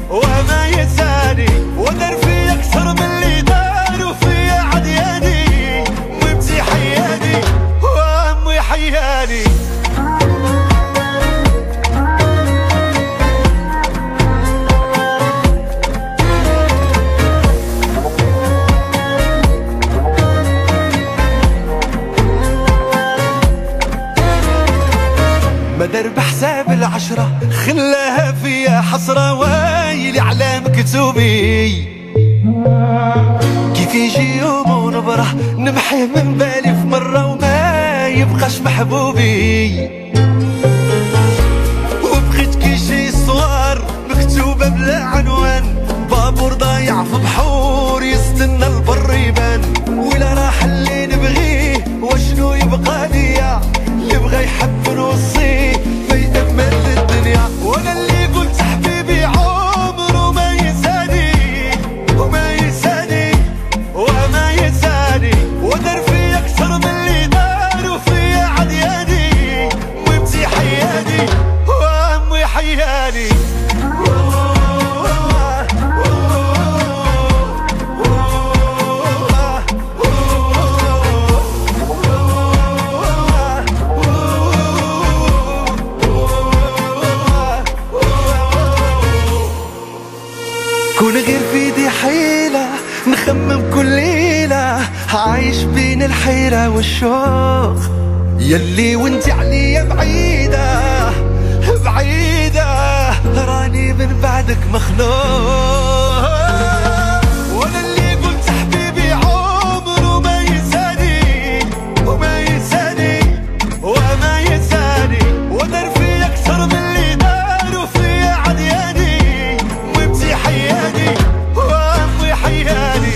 وما يساني ودار في أكثر من اللي داروا في عدياني وابتي حياني وأمي حياني مدر بحساب العشرة خلاها فيها حسرة وايلي على مكتوبي كيف يجي يوم ونبره نمحيه من بالي في مرة وما يبقاش محبوبي وبقيت كي شي صور مكتوبة بلا عنوان بابور ضايع في بحور يستنى البر يبان ولا راح اللي نبغيه وشنو يبقى ليا اللي بغى يحب نوصيه ما يأمل الدنيا ولا اللي قلت حبيبي عمره ما يساني وما يساني وما يساني ودار في أكثر من اللي داروا في عدياني وابتي حياني وأمي حياني كون غير في دي حيلة نخمم كل ليلة عايش بين الحيرة والشوق يلي وانت عليا بعيدة بعيدة راني من بعدك مخنوق ولا اللي قلت حبيبي عمره ما يساني وما يساني وما يساني ودار في أكثر من اللي داروا في عدياني وابتي حياني وأمي حياني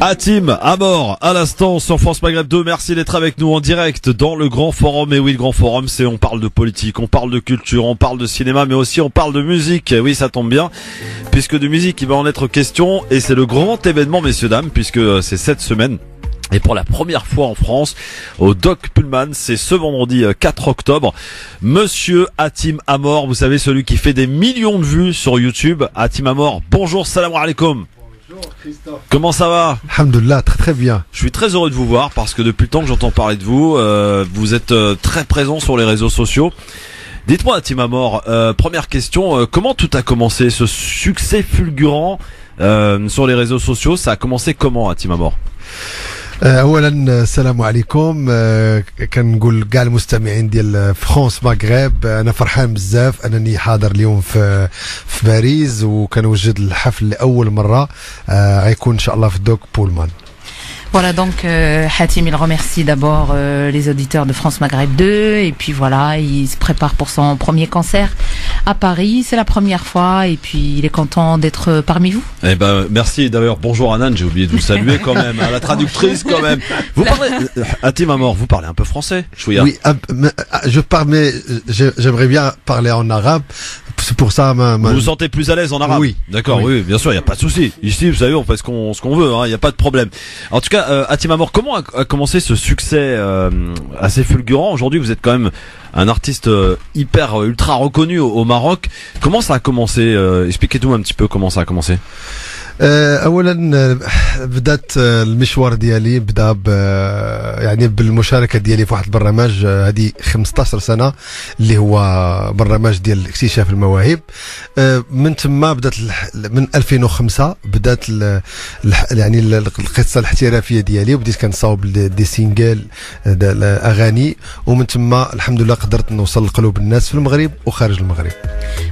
Hatim à mort à l'instant sur France Maghreb 2. Merci d'être avec nous en direct dans le Grand Forum. Et oui, le Grand Forum, c'est on parle de politique, on parle de culture, on parle de cinéma, mais aussi on parle de musique. Et oui, ça tombe bien, puisque de musique il va en être question. Et c'est le grand événement, messieurs dames, puisque c'est cette semaine. Et pour la première fois en France, au Doc Pullman, c'est ce vendredi 4 octobre. Monsieur Hatim Amor, vous savez, celui qui fait des millions de vues sur YouTube. Hatim Amor, bonjour, salam alaikum.
Bonjour Christophe.
Comment ça va?
Alhamdoulilah, très très bien.
Je suis très heureux de vous voir parce que depuis le temps que j'entends parler de vous, vous êtes très présent sur les réseaux sociaux. Dites-moi Hatim Amor, première question, comment tout a commencé, ce succès fulgurant sur les réseaux sociaux? Ça a commencé comment Hatim Amor?
اولا السلام عليكم. كنقول كاع المستمعين ديال فرانس مغرب انا فرحان بزاف انني حاضر اليوم في باريس وكنوجد الحفل لاول مره غيكون ان شاء الله في دوك بولمان.
Voilà, donc Hatim, il remercie d'abord les auditeurs de France Maghreb 2 et puis voilà, il se prépare pour son premier concert à Paris, c'est la première fois et puis il est content d'être parmi vous.
Eh ben merci d'ailleurs, bonjour Anan, j'ai oublié de vous saluer quand même, hein, la traductrice quand même. Vous parlez, Hatim Amor, vous parlez un peu français?
Oui, je parle mais j'aimerais bien parler en arabe. C'est pour ça
Vous vous sentez plus à l'aise en arabe?
Oui.
D'accord, oui, bien sûr, il n'y a pas de souci. Ici, vous savez, on fait ce qu'on veut, il n'y a pas de problème. En tout cas, Hatim Amor, comment a commencé ce succès assez fulgurant? Aujourd'hui, vous êtes quand même un artiste ultra reconnu au Maroc. Comment ça a commencé? Expliquez-nous un petit peu comment ça a commencé.
اولا بدات المشوار ديالي بدا يعني بالمشاركه ديالي في واحد البرنامج هذه 15 سنه اللي هو برنامج ديال اكتشاف المواهب. من ثم بدات من 2005 بدات يعني القصه الاحترافيه ديالي وبديت كنصاوب دي سينجل اغاني ومن ثم الحمد لله قدرت نوصل لقلوب الناس في المغرب وخارج المغرب.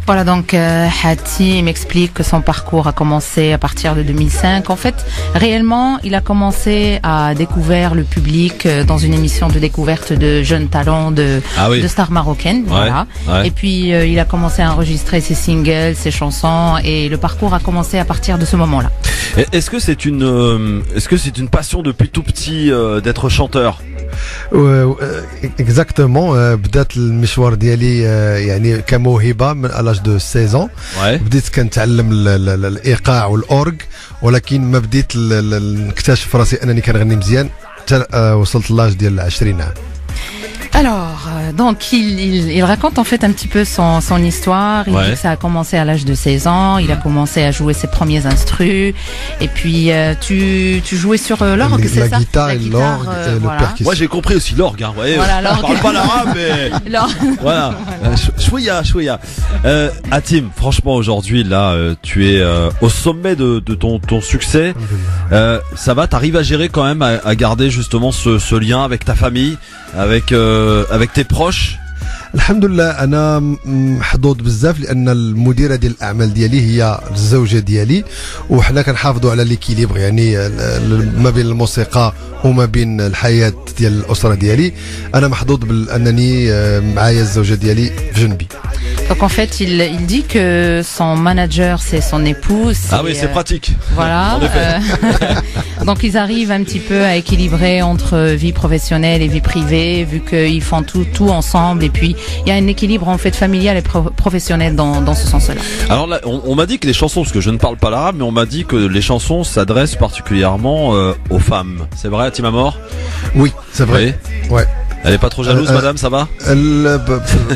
Voilà, donc Hatim explique que son parcours a commencé à partir de 2005. En fait, réellement, il a commencé à découvrir le public dans une émission de découverte de jeunes talents de stars marocaines.
Ouais,
voilà.
Ouais.
Et puis, il a commencé à enregistrer ses singles, ses chansons, et le parcours a commencé à partir de ce moment-là.
Est-ce que c'est une passion depuis tout petit d'être chanteur?
Exactement. بدات المشوار ديالي يعني كموهبه من الاج دو 16 بديت كنتعلم الايقاع والاورغ ولكن ما بديت نكتشف راسي انني كنغني مزيان حتى وصلت لاج ديال 20 عام.
Alors, donc il raconte en fait un petit peu son histoire. Il dit que ça a commencé à l'âge de 16 ans. Il a commencé à jouer ses premiers instrus. Et puis tu jouais sur l'orgue, c'est ça?
La guitare et l'orgue et le percussion.
Moi j'ai compris aussi l'orgue. Hein, ouais,
voilà,
je parle pas l'arabe, mais voilà. Chouïa. Hatim, franchement aujourd'hui là, tu es au sommet de ton succès. Ça va, t'arrives à gérer quand même à garder justement ce lien avec ta famille, avec tes proches.
الحمد لله انا محظوظ بزاف لان المديره ديال الاعمال ديالي هي الزوجه ديالي وحنا كنحافظوا على ليكيليبر يعني ما بين الموسيقى وما بين الحياه ديال الاسره ديالي. انا محظوظ بانني معايا الزوجه ديالي في جنبي.
Donc en fait, il dit que son manager c'est son épouse.
Ah oui, c'est pratique.
Voilà. Donc ils arrivent un petit peu à équilibrer entre vie professionnelle et vie privée, vu qu'ils font tout ensemble. Et puis il y a un équilibre en fait familial et professionnel dans ce sens-là.
Alors là, on m'a dit que les chansons, parce que je ne parle pas l'arabe, mais on m'a dit que les chansons s'adressent particulièrement aux femmes. C'est vrai, Hatim Amor?
Oui, c'est vrai.
Oui.
Ouais.
Elle est pas trop jalouse, madame, ça va?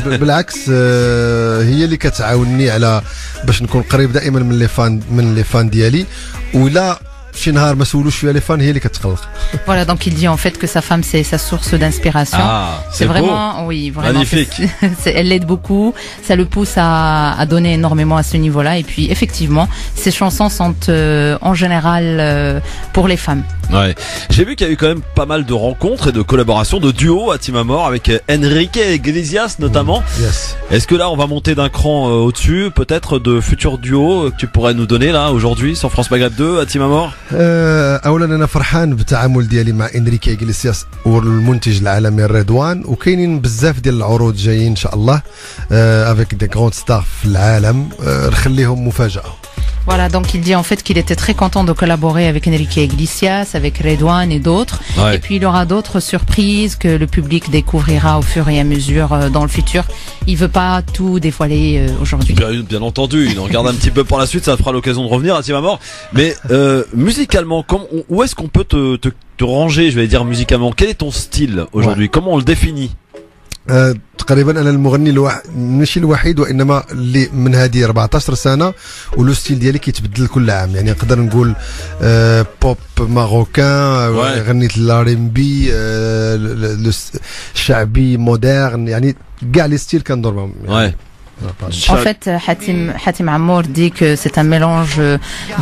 بالعكس هي اللي كتعاونني على باش نكون قريب دائما من لي فان ديالي ولا شي نهار ما سولوش فيها لي فان هي اللي كتقلق.
Voilà, donc il dit en fait que sa femme c'est sa source d'inspiration.
Ah, c'est
vraiment
beau.
oui, vraiment
magnifique.
Elle l'aide beaucoup, ça le pousse à donner énormément à ce niveau-là et puis effectivement, ses chansons sont en général pour les femmes.
Ouais. J'ai vu qu'il y a eu quand même pas mal de rencontres et de collaborations, de duos à Hatim Amor avec Enrique Iglesias notamment.
Yes.
Est-ce que là on va monter d'un cran au-dessus, peut-être de futurs duos que tu pourrais nous donner là aujourd'hui sur France Maghreb 2, Hatim Amor?
اولا انا فرحان بالتعامل ديالي مع انريكي إغليسياس والمنتج العالمي رضوان وكاينين بزاف ديال العروض جايين ان شاء الله افيك دي غروند ستار في العالم نخليهم مفاجاه.
Voilà, donc il dit en fait qu'il était très content de collaborer avec Enrique Iglesias, avec Redouane et d'autres.
Ouais.
Et puis il y aura d'autres surprises que le public découvrira au fur et à mesure dans le futur. Il veut pas tout dévoiler aujourd'hui.
Bien entendu, il en garde un petit peu pour la suite, ça fera l'occasion de revenir à Timamor. Mais musicalement, où est-ce qu'on peut te ranger, je vais dire musicalement? Quel est ton style aujourd'hui? Comment on le définit?
تقريبا انا المغني ماشي الوحيد وانما اللي من هذه 14 سنه ولو ستيل ديالي كيتبدل كل عام يعني نقدر نقول بوب ماروكان غنيت الار ام بي الشعبي مودرن يعني كاع لي ستيل كندور معاهم يعني.
En fait, Hatim Amour dit que c'est un mélange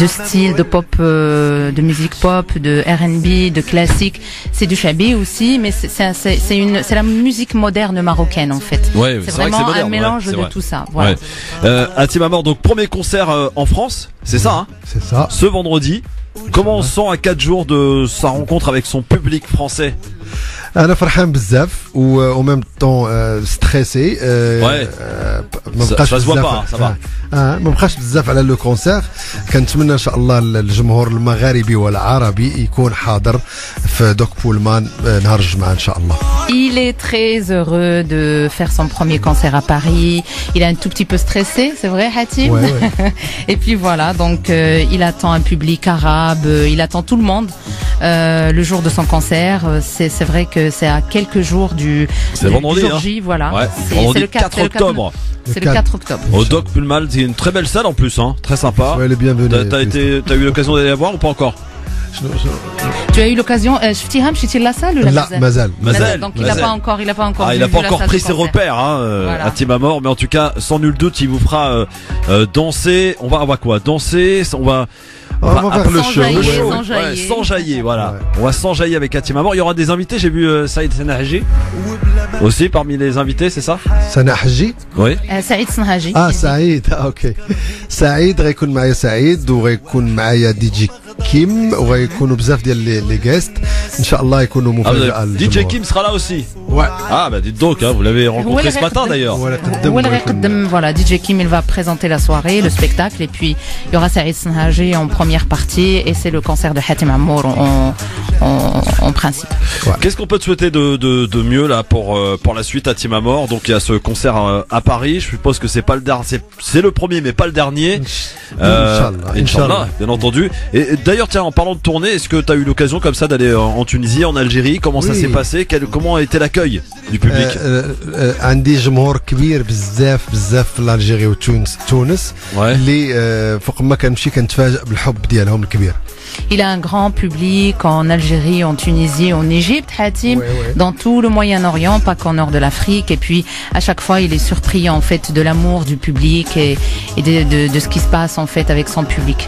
de styles, de pop, de musique pop, de R&B, de classique. C'est du chabi aussi, mais c'est la musique moderne marocaine en fait.
Ouais,
c'est vraiment moderne, un mélange de tout ça. Voilà.
Hatim Amour, donc premier concert en France, c'est ça, hein?
C'est ça.
Ce vendredi. Comment on sent à 4 jours de sa rencontre avec son public français?
انا فرحان بزاف و ميم طون ستريسي
ما بقاش بزاف
ما بقاش بزاف على لو كونسير. كنتمنى ان شاء الله الجمهور المغاربي والعربي يكون حاضر في دوك بولمان نهار الجمعه ان شاء الله.
Il est très heureux de faire son premier concert à Paris. Il est un tout petit peu stressé, c'est vrai Hatim?
Ouais.
Et puis voilà, donc il attend un public arabe, il attend tout le monde le jour de son concert. C'est vrai que c'est à quelques jours du jour J, voilà.
Ouais.
C'est le 4 octobre. C'est le 4 octobre.
Au Doc Pullman, c'est une très belle salle en plus, hein, très sympa.
Ouais, les bienvenus.
T'as eu l'occasion d'aller la voir ou pas encore?
Tu as eu l'occasion, شفتي la salle ou la
لا مازال.
Donc il n'a pas encore
il n'a pas encore pris ses repères, hein, voilà. À Timamor, mais en tout cas, sans nul doute, il vous fera danser. On va quoi? Danser, on va
faire le show.
S'enjailler, voilà. Ouais. On va s'enjailler avec Timamor. Il y aura des invités, j'ai vu Saïd Senhaji aussi parmi les invités, c'est ça?
Senhaji?
Oui.
Saïd Senhaji.
سعيد اوكي. سعيد غيكون معايا سعيد وغيكون معايا دي جي كيم وغيكونوا بزاف ديال لي جيست ان شاء الله يكونوا مفاجاه للجمهور.
DJ Kim sera là aussi.
Ouais.
Ah bah dites donc, hein, vous l'avez rencontré ce matin d'ailleurs.
Voilà, DJ Kim il va présenter la soirée, le spectacle et puis il y aura Saïd Senhaji en première partie et c'est le concert de Hatim Amour en principe.
Ouais. Qu'est-ce qu'on peut te souhaiter de mieux là pour la suite à Timamor? Donc il y a ce concert à Paris, je suppose que c'est pas le dernier, c'est le premier mais pas le dernier. Inch'Allah, bien entendu. Et d'ailleurs tiens, en parlant de tournée, est-ce que tu as eu l'occasion comme ça d'aller en Tunisie, en Algérie? Comment ça s'est passé? Comment a été l'accueil du public?
عندي جمهور كبير بزاف في الجزائر وتونس اللي فوق ما كنمشي كنتفاجئ بالحب ديالهم الكبير.
Il a un grand public en Algérie, en Tunisie, en Égypte, Hatim, dans tout le Moyen-Orient, pas qu'en nord de l'Afrique. Et puis, à chaque fois, il est surpris, en fait, de l'amour du public et de ce qui se passe, en fait, avec son public.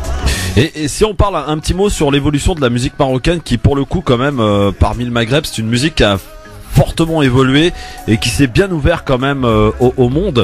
Et si on parle un petit mot sur l'évolution de la musique marocaine, qui, pour le coup, quand même, parmi le Maghreb, c'est une musique qui a fortement évolué et qui s'est bien ouvert quand même au monde.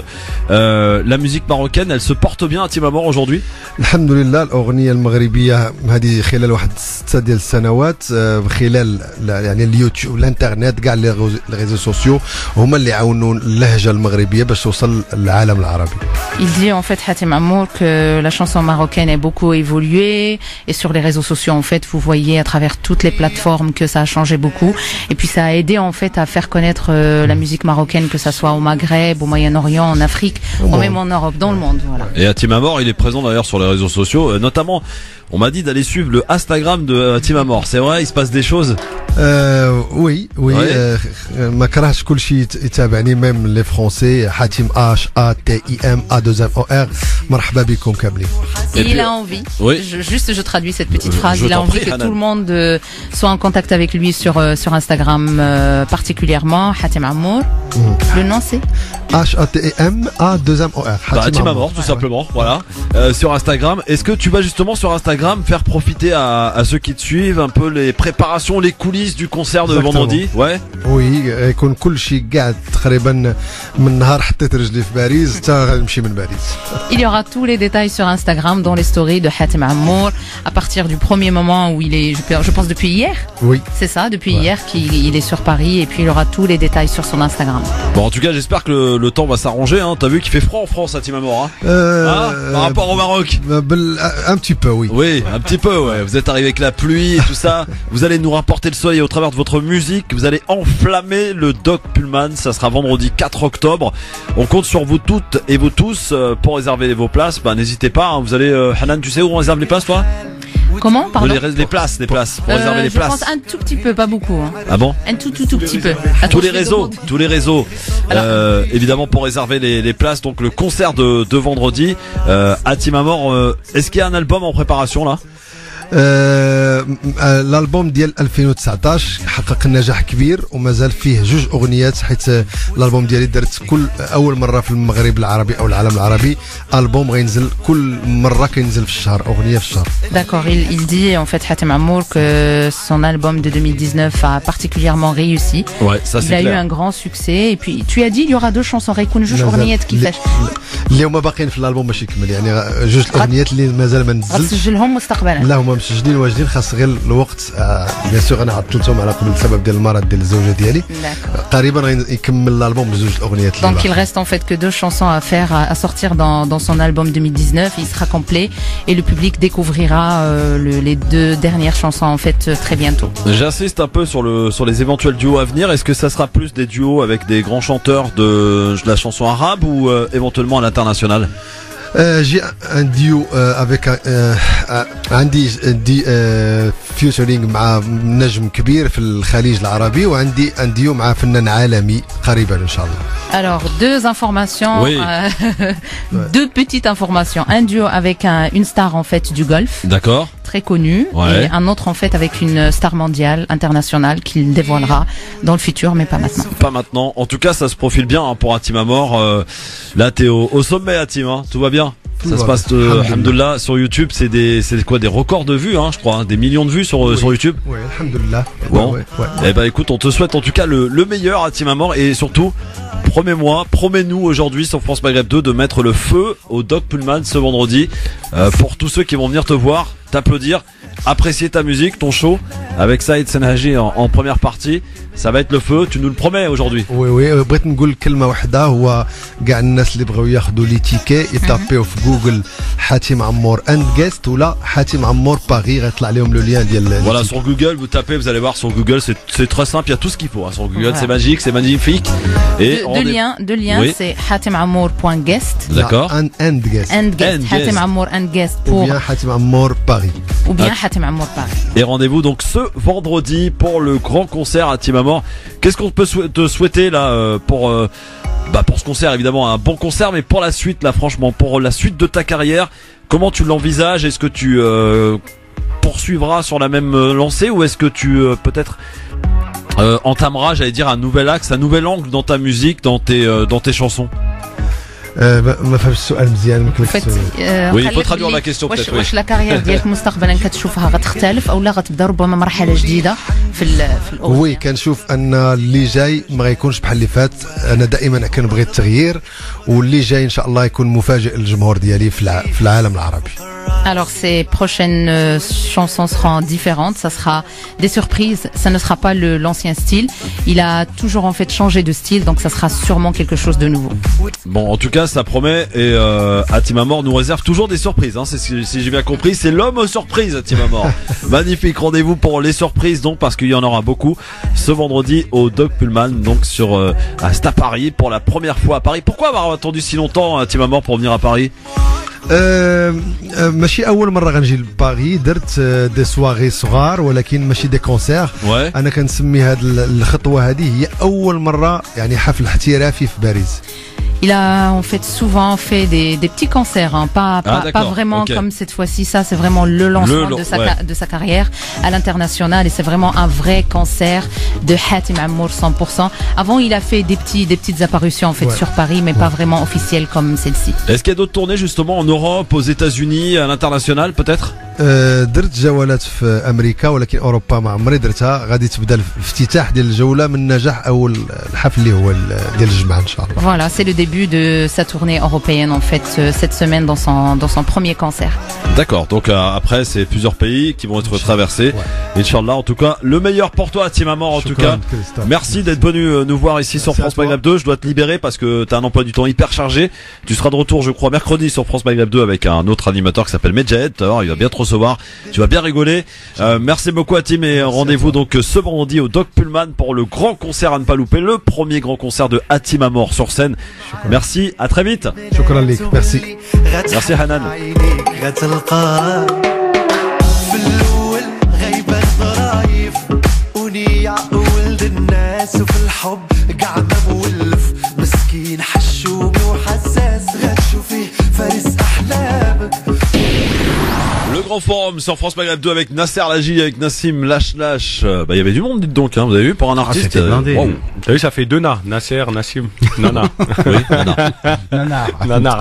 La musique marocaine, elle se porte bien à Timamor aujourd'hui?
الحمد لله. الأغنية المغربية هذه خلال واحد 6 ديال السنوات خلال يعني اليوتيوب الانترنت كاع لي ريزو سوسيو هما اللي عاونوا اللهجة المغربية باش توصل للعالم العربي.
Il dit en fait Hatim Amour que la chanson marocaine a beaucoup évolué et sur les réseaux sociaux en fait vous voyez à travers toutes les plateformes que ça a changé beaucoup et puis ça a aidé en fait à faire connaître la musique marocaine, que ça soit au Maghreb, au Moyen-Orient, en Afrique, ou même en Europe, dans le monde. Voilà.
Et Hatim Amour, il est présent d'ailleurs sur les réseaux sociaux, notamment, on m'a dit d'aller suivre le Instagram de Hatim Amour. C'est vrai, il se passe des choses?
Oui. ما كرهش كل شيء يتابعني même les Français. Hatim HATIM A2MOR. مرحبا بكم كاملين.
Il a envie. Oui. Je traduis cette petite phrase. Il a envie que tout le monde soit en contact avec lui sur Instagram particulièrement. Hatim Amour. Le nom c'est
HATIM A2MOR.
Hatim Amour tout simplement. Voilà. Sur Instagram. Est-ce que tu vas justement sur Instagram faire profiter à ceux qui te suivent un peu les préparations, les coulisses du concert de vendredi? Ouais.
Oui, يكون كل شيء قاعد تقريبا من نهار حطيت رجلي في باريس حتى غنمشي من باريس.
Il y aura tous les détails sur Instagram dans les stories de Hatim Amour à partir du premier moment où il est, je pense depuis hier.
Oui.
C'est ça, depuis hier qu'il est sur Paris et puis il aura tous les détails sur son Instagram.
Bon, en tout cas, j'espère que le temps va s'arranger. Hein. T'as vu qu'il fait froid en France, à Timamor, hein par rapport au Maroc.
Un petit peu, oui.
Oui, un petit peu. Ouais. Vous êtes arrivé avec la pluie et tout ça. Vous allez nous rapporter le soleil au travers de votre musique. Vous allez enflammer le Doc Pullman. Ça sera vendredi 4 octobre. On compte sur vous toutes et vous tous pour réserver vos places. N'hésitez pas. Hein. Vous allez, Hanan, tu sais où on réserve les places, toi?
Comment, pardon?
Les places, pour réserver les places.
Je pense un tout petit peu, pas beaucoup. Hein.
Ah bon?
Un tout petit peu.
Tous les réseaux. Évidemment pour réserver les places. Donc le concert de vendredi à Timamor. Est-ce qu'il y a un album en préparation là?
الالبوم ديال 2019 حقق نجاح كبير ومازال فيه جوج اغنيات حيت الالبوم ديالي درت كل اول مره في المغرب العربي او العالم العربي البوم غينزل كل مره كينزل في الشهر اغنيه في الشهر.
D'accord, il dit en fait Hatem Amour que son album de 2019 a particulièrement réussi.
Ouais, ça c'est
clair. Il a eu un grand succès et puis tu as dit il y aura deux chansons غيكون جوج اغنيات كيفاش؟
اللي هما باقيين في الالبوم ماشي كمل يعني جوج الاغنيات اللي مازال ما نزلتش
غتسجلهم مستقبلا.
لا هما مسجلين واجدين خاص غير الوقت بيان سور انا عطلتهم على قبل بسبب ديال المرض ديال الزوجه ديالي قريبا يكمل الالبوم بزوج الاغنيات.
Donc il reste en fait que deux chansons à faire à sortir dans son album 2019, il sera complet et le public découvrira les deux dernières chansons en fait très bientôt.
J'insiste un peu sur les éventuels duos à venir. Est-ce que ça sera plus des duos avec des grands chanteurs de la chanson arabe ou éventuellement à l'international?
j'ai un duo avec عندي فيوتشرينج مع نجم كبير في الخليج العربي وعندي un duo مع فنان عالمي قريبا ان شاء الله.
Alors deux informations,
oui.
Deux petites informations. Un duo avec une star en fait du golf.
D'accord.
Très connue.
Ouais.
Et un autre en fait avec une star mondiale, internationale, qu'il dévoilera dans le futur, mais pas maintenant.
Pas maintenant. En tout cas, ça se profile bien hein, pour Hatem Amour. Là, t'es au sommet, Hatem. Hein. Tout va bien. Ça se passe, alhamdoulilah, sur YouTube. C'est quoi, des records de vues, hein, je crois, hein, des millions de vues sur YouTube.
Oui, alhamdoulilah.
Bon.
Ouais.
Eh ben, écoute, on te souhaite en tout cas le meilleur, Hatem Amour, et surtout, promets-nous aujourd'hui sur France Maghreb 2 de mettre le feu au Doc Pullman ce vendredi pour tous ceux qui vont venir te voir, t'applaudir, apprécier ta musique, ton show avec Saïd Senhaji en première partie. Ça va être le feu, tu nous le promets aujourd'hui.
Oui, بغيت نقول كلمة واحدة هو كاع الناس اللي بغاو ياخذوا لي تيكي يطابيو في جوجل حاتم عمور اند جيست ولا حاتم عمور باغي غيطلع لهم لو لين ديال.
Voilà, sur Google, vous tapez, vous allez voir sur Google, c'est très simple, il y a tout ce qu'il faut hein, sur Google, c'est magique, c'est magnifique. Et
deux liens, oui. C'est hatimamour.guest.
D'accord.
And guest.
Hatem Amour and guest pour.
Ou bien Hatem Amour Paris.
Ou bien Hatem Amour Paris.
Et rendez-vous donc ce vendredi pour le grand concert à Timamor. Qu'est-ce qu'on peut te souhaiter là pour ce concert, évidemment un bon concert, mais pour la suite là, franchement, pour la suite de ta carrière, comment tu l'envisages? Est-ce que tu poursuivras sur la même lancée ou est-ce que tu peut-être entameras, j'allais dire, un nouvel axe, un nouvel angle dans ta musique, dans tes chansons?
ما فهمتش السؤال مزيان ما كنتش.
Oui, il faut traduire la question peut-être.
واش لا كارير ديالك مستقبلا كتشوفها غتختلف او لا غتبدا ربما مرحله جديده في الاغنيه؟
وي كنشوف ان اللي جاي ما غيكونش بحال اللي فات. انا دائما كنبغي التغيير واللي جاي ان شاء الله يكون مفاجئ للجمهور ديالي في العالم العربي.
Alors ces prochaines chansons seront différentes, ça sera des surprises, ça ne sera pas l'ancien style. Il a toujours en fait changé de style, donc ça sera sûrement quelque chose de nouveau.
Bon, en tout cas, ça promet et Hatem Amour nous réserve toujours des surprises. Hein, si j'ai bien compris, c'est l'homme aux surprises, Hatem Amour. Magnifique, rendez-vous pour les surprises donc parce qu'il y en aura beaucoup ce vendredi au Doc Pullman, donc c'est à Paris pour la première fois à Paris. Pourquoi avoir attendu si longtemps, Hatem Amour, pour venir à Paris?
ماشي اول مره غنجي لباري. درت دي سواغي صغار ولكن ماشي دي كونسير. انا كنسمي هاد الخطوه هذه هي اول مره يعني حفل احترافي في باريس.
Il a en fait souvent fait des petits concerts, hein, pas vraiment comme cette fois-ci. Ça, c'est vraiment le lancement de sa carrière à l'international et c'est vraiment un vrai concert de Hatem Amour 100%. Avant, il a fait des petites apparitions en fait sur Paris, mais pas vraiment officielles comme celle-ci.
Est-ce qu'il y a d'autres tournées justement en Europe, aux États-Unis, à l'international peut-être?
درت جولات في امريكا ولكن اوروبا ما عمري درتها. غادي تبدا الافتتاح ديال الجوله من نجاح اول الحفل اللي هو ديال الجمعه ان شاء الله.
Voilà, c'est le début de sa tournée européenne en fait cette semaine dans son premier concert.
D'accord, donc après c'est plusieurs pays qui vont être traversés. Inch'Allah, en tout cas, le meilleur pour toi, Tim Amor, en tout cas. Merci d'être venu nous voir ici sur France Maghreb 2. Je dois te libérer parce que tu as un emploi du temps hyper chargé. Tu seras de retour, je crois, mercredi sur France Maghreb 2 avec un autre animateur qui s'appelle Medjed. Alors, il va bien te recevoir. Tu vas bien rigoler. Merci beaucoup à Tim et rendez-vous donc ce vendredi au Doc Pullman pour le grand concert à ne pas louper, le premier grand concert de Hatim Amor sur scène. Merci, à très vite.
Shukran lik, merci.
Merci Hanan.
ولد الناس وفي الحب قاعد مولف مسكين حشومي وحساس غشوا فيه فارس احلامك.
Le grand forum sur France Maghreb 2 avec Nasser Laji, avec Nassim Lach. Il y avait du monde, dites donc, hein. Vous avez vu, pour un artiste.
C'était blindé. Wow. T'as vu, ça fait 2 na. Nasser, Nassim, Nana.
Oui, Nana.
Nana.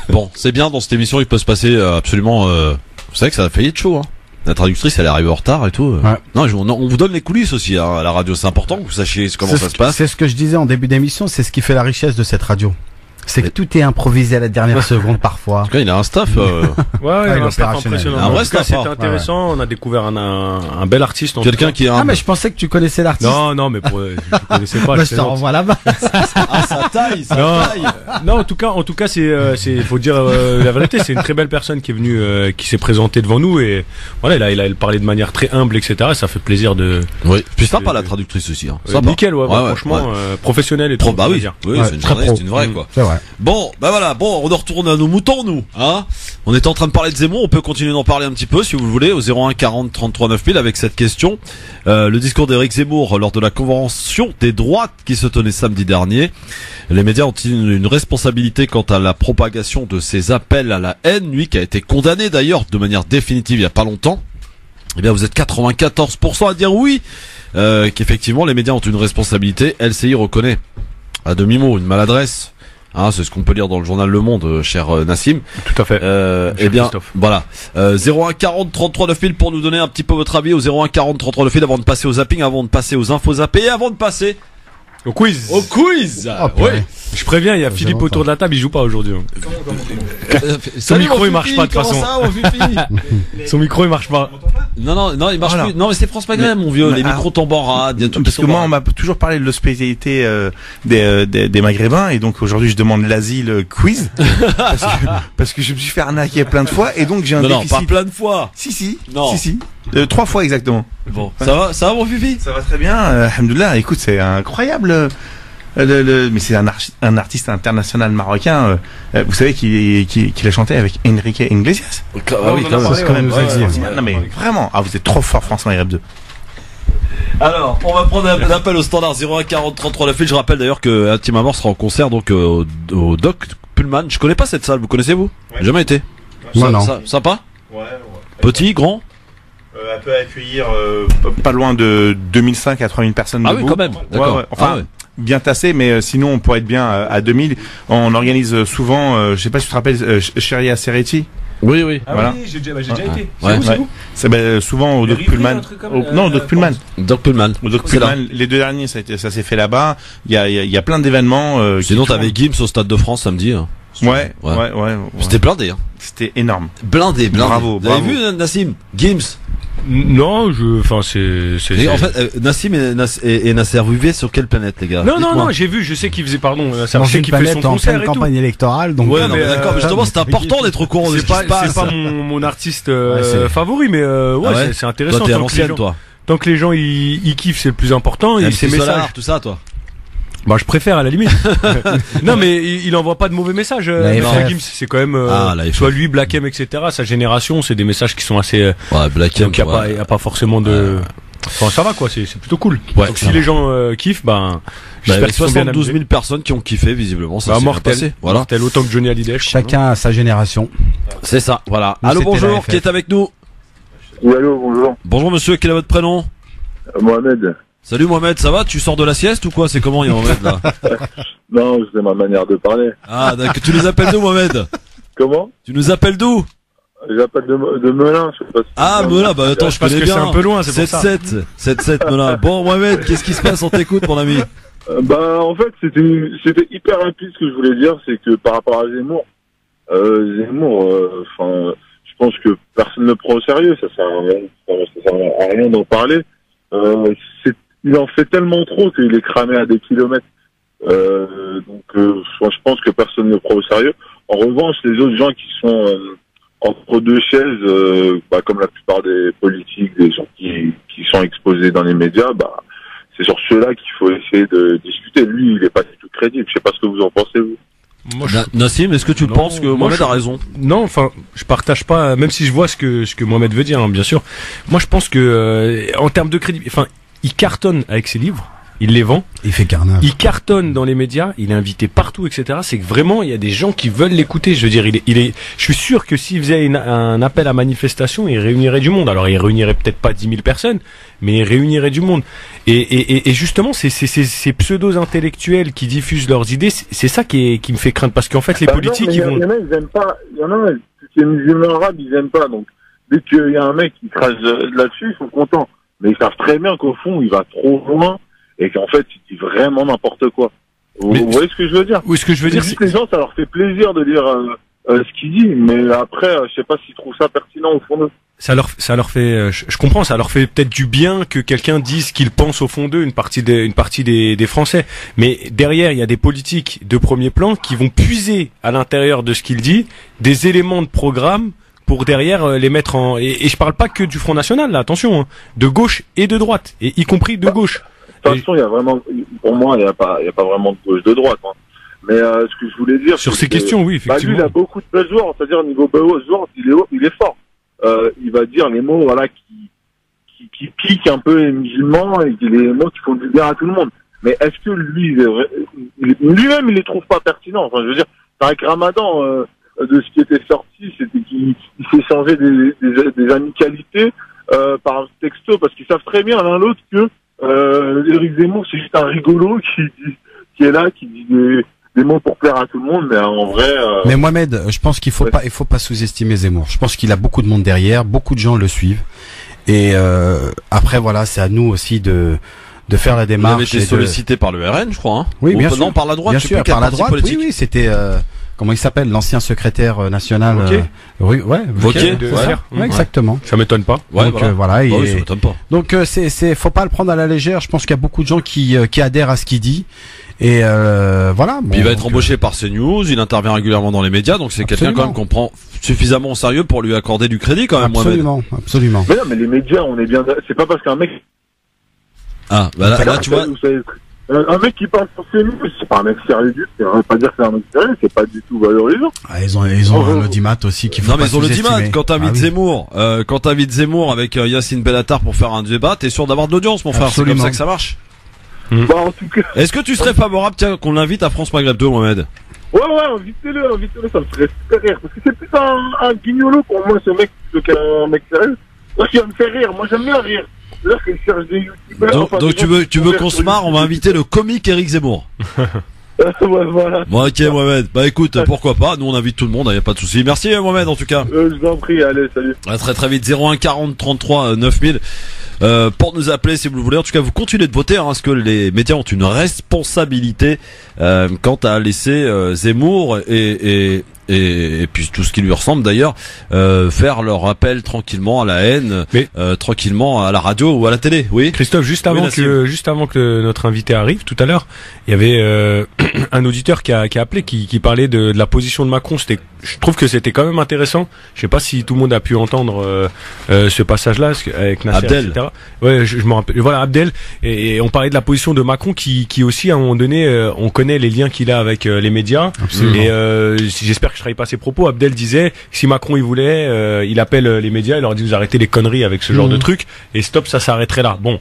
Bon, c'est bien, dans cette émission, il peut se passer absolument, vous savez que ça a failli être chaud, hein. La traductrice, elle arrive en retard et tout. Ouais. Non, on vous donne les coulisses aussi, hein, à la radio. C'est important que vous sachiez comment ça se passe.
C'est ce que je disais en début d'émission, c'est ce qui fait la richesse de cette radio. C'est que tout est improvisé à la dernière seconde parfois.
En tout cas, il a un staff.
Ouais, un staff impressionnant.
Un vrai staff.
C'était intéressant. Ouais. On a découvert un bel artiste.
Quelqu'un qui a.
Ah, mais je pensais que tu connaissais l'artiste.
Non, mais je connaissais pas.
Je te renvoie là-bas.
Sa taille.
Non, en tout cas, faut dire la vérité. C'est une très belle personne qui est venue, qui s'est présentée devant nous et voilà, il a parlé de manière très humble, etc. Ça fait plaisir de.
Oui. Puis sympa la traductrice aussi. Hein.
Nickel, ouais, franchement, professionnel et trop.
Bah oui, c'est une journaliste, une vraie quoi.
C'est vrai.
Bon, voilà, on retourne à nos moutons, nous, hein. On était en train de parler de Zemmour, on peut continuer d'en parler un petit peu, si vous le voulez, au 01 40 33 9000 avec cette question. Le discours d'Éric Zemmour lors de la convention des droites qui se tenait samedi dernier. Les médias ont-ils une responsabilité quant à la propagation de ces appels à la haine, lui qui a été condamné d'ailleurs de manière définitive il y a pas longtemps. Eh bien, vous êtes 94% à dire oui, qu'effectivement les médias ont une responsabilité. LCI reconnaît à demi-mot une maladresse. Hein, c'est ce qu'on peut lire dans le journal Le Monde, cher Nassim.
Tout à fait.
Eh bien, voilà. 01 40 33 9000 pour nous donner un petit peu votre avis au 01 40 33 9000 avant de passer au zapping, avant de passer aux infos zappées et avant de passer
au quiz.
Oui.
Je préviens, il y a Philippe autour de la table, il joue pas aujourd'hui. Son micro il marche pas de toute façon. Son micro il marche pas.
Non, il marche plus. Non, mais c'est France Maghreb, mon vieux. Les micros tombent en rade.
Parce que moi, on m'a toujours parlé de l'hospitalité des Maghrébins, et donc aujourd'hui, je demande l'asile quiz parce que je me suis fait arnaquer plein de fois, et donc j'ai un déficit.
Non, pas plein de fois.
Si.
Non.
Si. 3 fois exactement.
Bon, ça va mon Fifi?
Ça va très bien. Alhamdoulilah. Écoute, c'est incroyable. Mais c'est un artiste international marocain. Vous savez qu'il a chanté avec Enrique Iglesias.
Ah oui,
c'est quand même non mais vraiment. Ah, vous êtes trop fort, France Maghreb 2.
Alors, on va prendre un appel au standard 01 40 33 9000. Je rappelle d'ailleurs que Hatim Amor sera en concert donc au Doc Pullman. Je connais pas cette salle. Vous connaissez vous? Jamais été. Sympa.
Ouais.
Petit, grand.
Elle peut accueillir pas loin de 2005 à 3000 personnes debout.
Ah oui, quand même. D'accord.
Ouais. Enfin, bien tassé, mais sinon on pourrait être bien à 2000. On organise souvent, je sais pas si tu te rappelles, Sheria Sereti.
Oui.
Ah
voilà.
Oui, j'ai déjà été.
C'est où? C'est souvent au Doc Pullman. Non, au Doc Pullman.
Doc Pullman.
Au Doc Pullman. Les 2 derniers, ça s'est fait là-bas. Il y a plein d'événements.
Sinon, t'avais Gims au Stade de France samedi. Hein.
Ouais.
C'était blindé. Hein.
C'était énorme.
Blindé.
Bravo.
Vous avez vu Nassim? Gims?
Non, en
fait, Nassim et Nasser, vous vivez sur quelle planète, les gars?
Non, j'ai vu, je sais qu'il faisait, Nasser,
dans
je sais
une
qu'il fait son
planète en
concert
pleine
et
campagne électorale, donc.
Ouais, mais d'accord, mais justement, c'est important d'être au courant de ce qui se passe.
C'est pas mon artiste favori, mais c'est intéressant.
Toi, t'es à l'ancienne, toi.
Tant que les gens ils kiffent, c'est le plus important.
Et ses messages, tout ça, toi.
Bah, je préfère à la limite. Non, mais il envoie pas de mauvais messages. Gims, c'est quand même soit lui, Black M, etc. Sa génération, c'est des messages qui sont assez.
Black M.
Donc il y a pas forcément de. Enfin, ça va quoi, c'est plutôt cool. Donc si les gens kiffent,
j'espère qu'il y a 72 000 personnes qui ont kiffé visiblement. Ça s'est
mortel.
Voilà.
Mortel autant que Johnny Hallyday.
Chacun a sa génération.
C'est ça. Voilà. Allô, bonjour. Qui est avec nous?
Oui, allô, bonjour.
Bonjour monsieur. Quel est votre prénom?
Mohamed.
Salut Mohamed, ça va? Tu sors de la sieste ou quoi? C'est comment, Mohamed, là?
Non, c'est ma manière de parler.
Ah, d'accord. Tu nous appelles d'où, Mohamed?
Comment?
Tu nous appelles d'où?
J'appelle de Melun, je sais pas si...
Ah, Melun, bah attends, je connais
que
bien.
c'est un peu loin, c'est pour ça.
7-7 Melun. Bon, Mohamed, qu'est-ce qui se passe? On t'écoute, mon ami.
Bah, en fait, c'était hyper rapide ce que je voulais dire, c'est que par rapport à Zemmour, enfin, je pense que personne ne le prend au sérieux, ça sert à rien d'en parler. Il en fait tellement trop qu'il est cramé à des kilomètres. Je pense que personne ne le prend au sérieux. En revanche, les autres gens qui sont entre deux chaises, comme la plupart des politiques, des gens qui sont exposés dans les médias, c'est sur ceux-là qu'il faut essayer de discuter. Lui, il est pas du tout crédible. Je sais pas ce que vous en pensez, vous.
Moi,
Nassim, est-ce que tu penses que Mohamed a raison?
Non, enfin, je partage pas, même si je vois ce que Mohamed veut dire, hein, bien sûr. Moi, je pense que, en termes de crédibilité, enfin, il cartonne avec ses livres. Il les vend.
Il fait carnage.
Il cartonne dans les médias. Il est invité partout, etc. C'est que vraiment, il y a des gens qui veulent l'écouter. Je veux dire, je suis sûr que s'il faisait un appel à manifestation, il réunirait du monde. Alors, il réunirait peut-être pas 10 000 personnes, mais il réunirait du monde. Et justement, ces pseudo-intellectuels qui diffusent leurs idées, c'est ça qui me fait craindre. Parce qu'en fait, les politiques,
il y en a, ils aiment pas. Il y en a, qui est musulman arabe, ils aiment pas. Donc, dès qu'il y a un mec qui crache là-dessus, ils sont contents. Mais ils savent très bien qu'au fond, il va trop loin. Et qu'en fait, il dit vraiment n'importe quoi. Vous voyez ce que je veux dire?
Oui, ce que je veux dire, c'est
que les gens, ça leur fait plaisir de lire ce qu'il dit, mais après, je sais pas s'ils trouvent ça pertinent au fond d'eux.
Ça leur fait, je comprends, ça leur fait peut-être du bien que quelqu'un dise qu'il pense au fond d'eux, une partie des Français. Mais derrière, il y a des politiques de premier plan qui vont puiser à l'intérieur de ce qu'il dit des éléments de programme pour derrière les mettre en... Et je parle pas que du Front National, là, attention, hein, de gauche et de droite, et y compris de gauche.
De toute façon, il y a vraiment, pour moi, il y a pas vraiment de gauche de droite. Hein. Mais ce que je voulais dire
sur ces questions, oui, effectivement.
Lui, il a beaucoup de belles joueurs, c'est-à-dire au niveau joueurs, il est fort. Il va dire les mots, voilà, qui piquent un peu les musulmans et les mots qui font du bien à tout le monde. Mais est-ce que lui, lui-même, il les trouve pas pertinents? Enfin, je veux dire, Tarek Ramadan, de ce qui était sorti, c'était qu'il s'est changé des amicalités par texto, parce qu'ils savent très bien l'un l'autre que Éric Zemmour, c'est juste un rigolo qui est là, qui dit des mots pour plaire à tout le monde, mais en vrai...
Mais Mohamed, je pense qu'il faut pas sous-estimer Zemmour. Je pense qu'il a beaucoup de monde derrière, beaucoup de gens le suivent. Et après, voilà, c'est à nous aussi de faire la démarche.
Vous avez été sollicité par le RN, je crois, hein?
Oui, bien sûr.
Non, par la droite,
bien sûr, par la droite, oui, c'était... comment il s'appelle, l'ancien secrétaire national
Wauquiez,
exactement.
Ça m'étonne pas.
Donc voilà,
ça m'étonne pas.
Donc faut pas le prendre à la légère. Je pense qu'il y a beaucoup de gens qui adhèrent à ce qu'il dit. Et voilà.
Puis il va être embauché par CNews, il intervient régulièrement dans les médias, donc c'est quelqu'un quand même qu'on prend suffisamment au sérieux pour lui accorder du crédit quand même.
Absolument.
Mais non, mais les médias, on est bien. C'est pas parce qu'un mec.
Ah, bah là tu vois.
Un mec qui parle sur CNews, c'est pas un mec sérieux du tout. Ça veut pas dire que c'est un mec sérieux, c'est pas du tout valorisant.
Ah, ils ont un audimat aussi qui faut
non,
pas
mais ils ont
sous-estimer.
l'audimat. Quand t'invites Zemmour, avec Yacine Bellatar pour faire un débat, t'es sûr d'avoir de l'audience, mon frère. C'est comme ça que ça marche.
Bah, en tout cas.
Est-ce que tu serais favorable, tiens, qu'on l'invite à France Maghreb 2, Mohamed?
Ouais, invitez-le, ça me ferait super rire. Parce que c'est plus un guignolo pour moi, ce mec, plutôt qu'un mec sérieux. Moi, il va me faire rire. Moi, j'aime bien rire. C'est-à-dire qu'il cherche des youtubeurs.
Donc tu veux qu'on se marre, on va inviter le comique Éric Zemmour.
Ouais, voilà.
Bon, ok, Mohamed. Bah écoute, pourquoi pas, nous on invite tout le monde, y a pas de souci. Merci Mohamed en tout cas.
Je vous en prie, allez, salut.
À très vite, 01 40 33 9000. Pour nous appeler si vous le voulez. En tout cas, vous continuez de voter, hein, parce que les médias ont une responsabilité quant à laisser Zemmour et puis tout ce qui lui ressemble d'ailleurs faire leur appel tranquillement à la haine, tranquillement à la radio ou à la télé. Oui,
Christophe, juste avant que notre invité arrive tout à l'heure, il y avait un auditeur qui a appelé qui parlait de la position de Macron. Je trouve que c'était quand même intéressant. Je sais pas si tout le monde a pu entendre ce passage-là avec Nasser,
Abdel.
etc. Ouais, je me rappelle. Voilà, Abdel. Et on parlait de la position de Macron qui aussi à un moment donné, on connaît les liens qu'il a avec les médias. Absolument. Et j'espère que je trahis pas ses propos. Abdel disait que si Macron il voulait, il appelle les médias, il leur dit vous arrêtez les conneries avec ce genre de trucs et stop, ça s'arrêterait là. Bon.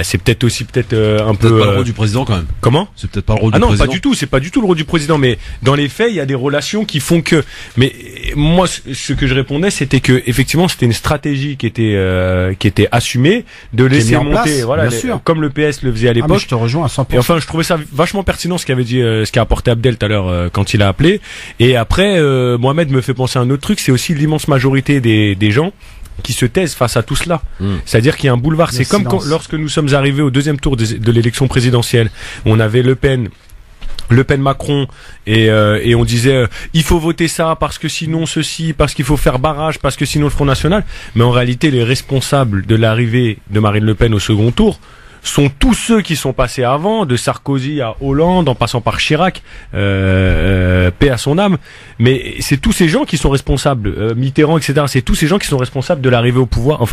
c'est peut-être aussi un peu
peut-être pas le rôle du président quand même.
Comment?
C'est peut-être pas le rôle du
président.
président.
Ah non, pas du tout, c'est pas du tout le rôle du président, mais dans les faits, il y a des relations qui font que. Mais moi, ce que je répondais, c'était que effectivement, c'était une stratégie qui était assumée de laisser monter, voilà, comme le PS le faisait à l'époque.
Ah, mais je te rejoins à 100%.
Et enfin, je trouvais ça vachement pertinent ce qu'avait dit, ce qu'a apporté Abdel tout à l'heure quand il a appelé. Et après, Mohamed me fait penser à un autre truc, c'est aussi l'immense majorité des gens qui se taisent face à tout cela. C'est-à-dire qu'il y a un boulevard. C'est comme lorsque nous sommes arrivés au deuxième tour de l'élection présidentielle, on avait Le Pen Macron et on disait il faut voter ça parce que sinon ceci, parce qu'il faut faire barrage, parce que sinon le Front National. Mais en réalité, les responsables de l'arrivée de Marine Le Pen au second tour sont tous ceux qui sont passés avant, de Sarkozy à Hollande, en passant par Chirac, paix à son âme. Mais c'est tous ces gens qui sont responsables, Mitterrand, etc. C'est tous ces gens qui sont responsables de l'arrivée au pouvoir,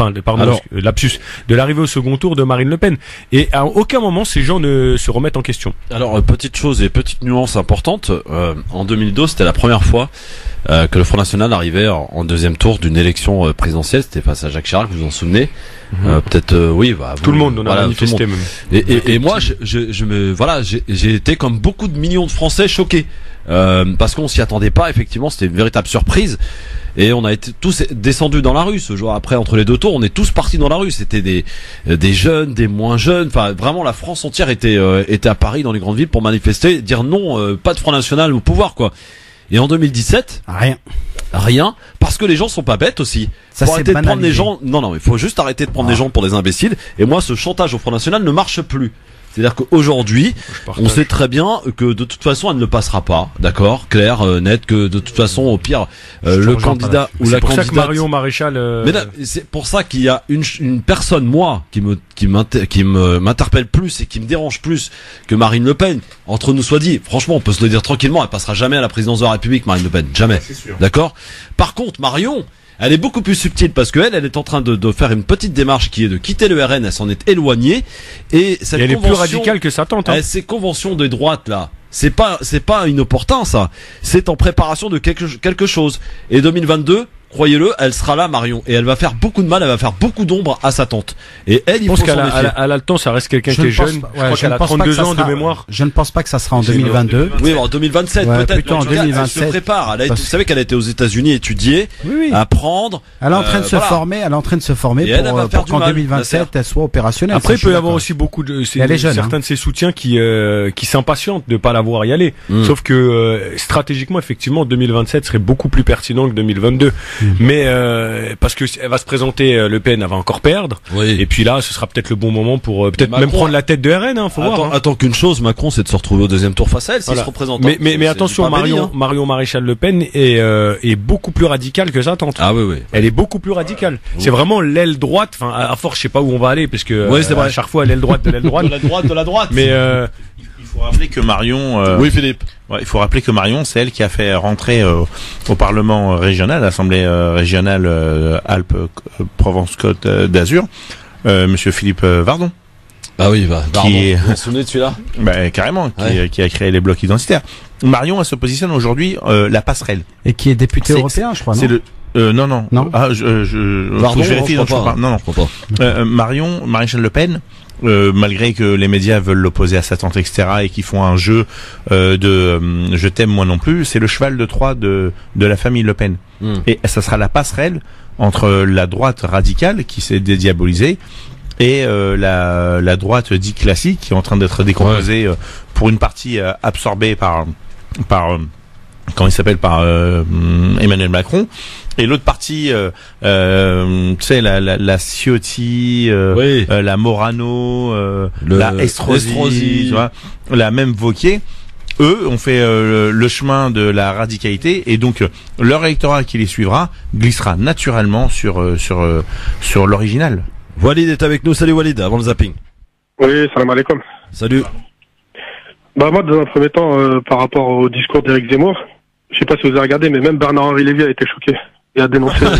lapsus, de l'arrivée au second tour de Marine Le Pen. Et à aucun moment, ces gens ne se remettent en question.
Alors, petite chose et petite nuance importante, en 2012, c'était la première fois que le Front National arrivait en deuxième tour d'une élection présidentielle. C'était face à Jacques Chirac, vous vous en souvenez? Peut-être oui,
tout le monde on a manifesté même.
Et moi j'ai été comme beaucoup de millions de Français choqués parce qu'on s'y attendait pas. Effectivement, c'était une véritable surprise et on a été tous descendus dans la rue ce jour. Après, entre les deux tours, on est tous partis dans la rue. C'était des jeunes, des moins jeunes. Enfin, vraiment, la France entière était à Paris, dans les grandes villes, pour manifester, dire non, pas de Front National au pouvoir, quoi. Et en 2017, rien, parce que les gens sont pas bêtes aussi. Faut arrêter de prendre les gens. Non, il faut juste arrêter de prendre les gens pour des imbéciles. Et moi, ce chantage au Front National ne marche plus. C'est-à-dire qu'aujourd'hui, on sait très bien que de toute façon, elle ne passera pas, d'accord, clair, net, que de toute façon, au pire, le candidat ou la candidate. C'est pour ça que
Marion Maréchal.
Mais là, c'est pour ça qu'il y a une personne, moi, qui m'interpelle plus et qui me dérange plus que Marine Le Pen. Entre nous soit dit, franchement, on peut se le dire tranquillement, elle passera jamais à la présidence de la République, Marine Le Pen, jamais, d'accord. Par contre, Marion, elle est beaucoup plus subtile parce qu'elle est en train de faire une petite démarche qui est de quitter le RN, elle s'en est éloignée et cette
elle est plus radicale que sa tante.
Ces conventions de droite là, c'est pas inopportun ça, c'est en préparation de quelque chose. Et 2022, croyez-le, elle sera là, Marion, et elle va faire beaucoup de mal, elle va faire beaucoup d'ombre à sa tante. Et elle,
je pense qu'elle a le temps, ça reste quelqu'un qui est jeune. Je crois qu'elle a 32 ans de mémoire.
Je ne pense pas que ça sera en 2022.
Oui, en 2027 peut-être.
Plutôt en 2027.
Elle se prépare. Vous savez qu'elle a été aux États-Unis étudier, apprendre.
Elle est en train de se former. Elle est en train de se former pour qu'en 2027 elle soit opérationnelle.
Après, il peut y avoir aussi beaucoup de certains de ses soutiens qui s'impatientent de pas la voir y aller. Sauf que stratégiquement, effectivement, 2027 serait beaucoup plus pertinent que 2022. Mais parce que elle va se présenter, Le Pen, elle va encore perdre. Et puis là, ce sera peut-être le bon moment pour peut-être même prendre la tête de RN. Faut voir.
Attends qu'une chose, Macron, c'est de se retrouver au deuxième tour face à elle s'il se représente.
Mais attention, Marion Maréchal Le Pen est beaucoup plus radicale que sa tante.
Ah oui.
Elle est beaucoup plus radicale. C'est vraiment l'aile droite. Enfin, à force, je sais pas où on va aller parce que
c'est vrai.
À chaque fois, l'aile droite de l'aile droite.
de la droite.
Mais
il faut rappeler que Marion.
Oui, Philippe.
Il faut rappeler que Marion, c'est elle qui a fait rentrer au Parlement régional, l'Assemblée régionale Alpes-Provence-Côte d'Azur, Monsieur Philippe Vardon.
Ah oui, Vardon. Vous vous souvenez de celui-là?
Carrément, qui a créé les blocs identitaires. Marion, elle se positionne aujourd'hui la passerelle.
Et qui est député européen, je crois.
C'est non. Ah,
Vardon,
je vérifie.
je crois pas.
Non. Marion Maréchal Le Pen. Malgré que les médias veulent l'opposer à sa tante, etc., et qui font un jeu de je t'aime moi non plus, c'est le cheval de Troie de la famille Le Pen. Et ça sera la passerelle entre la droite radicale qui s'est dédiabolisée et la droite dite classique qui est en train d'être décomposée pour une partie absorbée par comment il s'appelle, par Emmanuel Macron, et l'autre partie tu sais, la Ciotti, la Morano, la Estrosi, tu vois, la même Wauquiez. Eux ont fait le chemin de la radicalité, et donc leur électorat qui les suivra glissera naturellement sur l'original.
Walid est avec nous. Salut Walid, avant le zapping.
Oui, salam alaikum.
Salut.
Moi, dans un premier temps, par rapport au discours d'Éric Zemmour, je sais pas si vous avez regardé, mais même Bernard-Henri Lévy a été choqué. Il a dénoncé.
Ouais,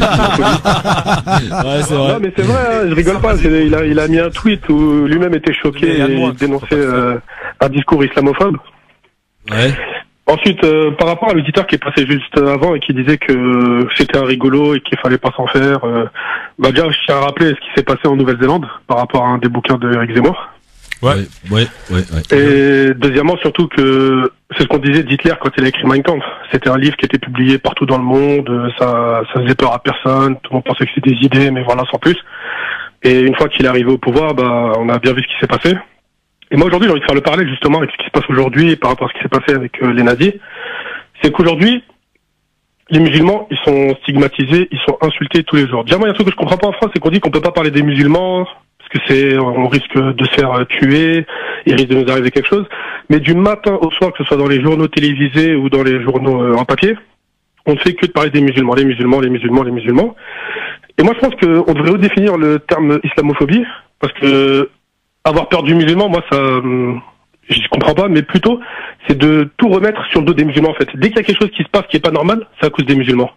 c'est vrai.
Non, mais c'est vrai, hein, je rigole pas. Il a mis un tweet où lui-même était choqué et il dénonçait un discours islamophobe.
Ouais.
Ensuite, par rapport à l'auditeur qui est passé juste avant et qui disait que c'était un rigolo et qu'il fallait pas s'en faire, déjà, je tiens à rappeler ce qui s'est passé en Nouvelle-Zélande par rapport à un des bouquins de Éric Zemmour.
Ouais.
Et deuxièmement, surtout que c'est ce qu'on disait d'Hitler quand il a écrit Mein Kampf. C'était un livre qui était publié partout dans le monde, ça faisait peur à personne, tout le monde pensait que c'était des idées, mais voilà, sans plus. Et une fois qu'il est arrivé au pouvoir, on a bien vu ce qui s'est passé. Et moi aujourd'hui, j'ai envie de faire le parallèle justement avec ce qui se passe aujourd'hui par rapport à ce qui s'est passé avec les nazis. C'est qu'aujourd'hui, les musulmans, ils sont stigmatisés, ils sont insultés tous les jours. Déjà, moi, il y a un truc que je comprends pas en France, c'est qu'on dit qu'on peut pas parler des musulmans parce que on risque de se faire tuer, il risque de nous arriver quelque chose. Mais du matin au soir, que ce soit dans les journaux télévisés ou dans les journaux en papier, on ne fait que de parler des musulmans, les musulmans, les musulmans, les musulmans. Et moi, je pense qu'on devrait redéfinir le terme islamophobie, parce que avoir peur du musulman, moi, ça, je comprends pas, mais plutôt, c'est de tout remettre sur le dos des musulmans, en fait. Dès qu'il y a quelque chose qui se passe qui est pas normal, c'est à cause des musulmans.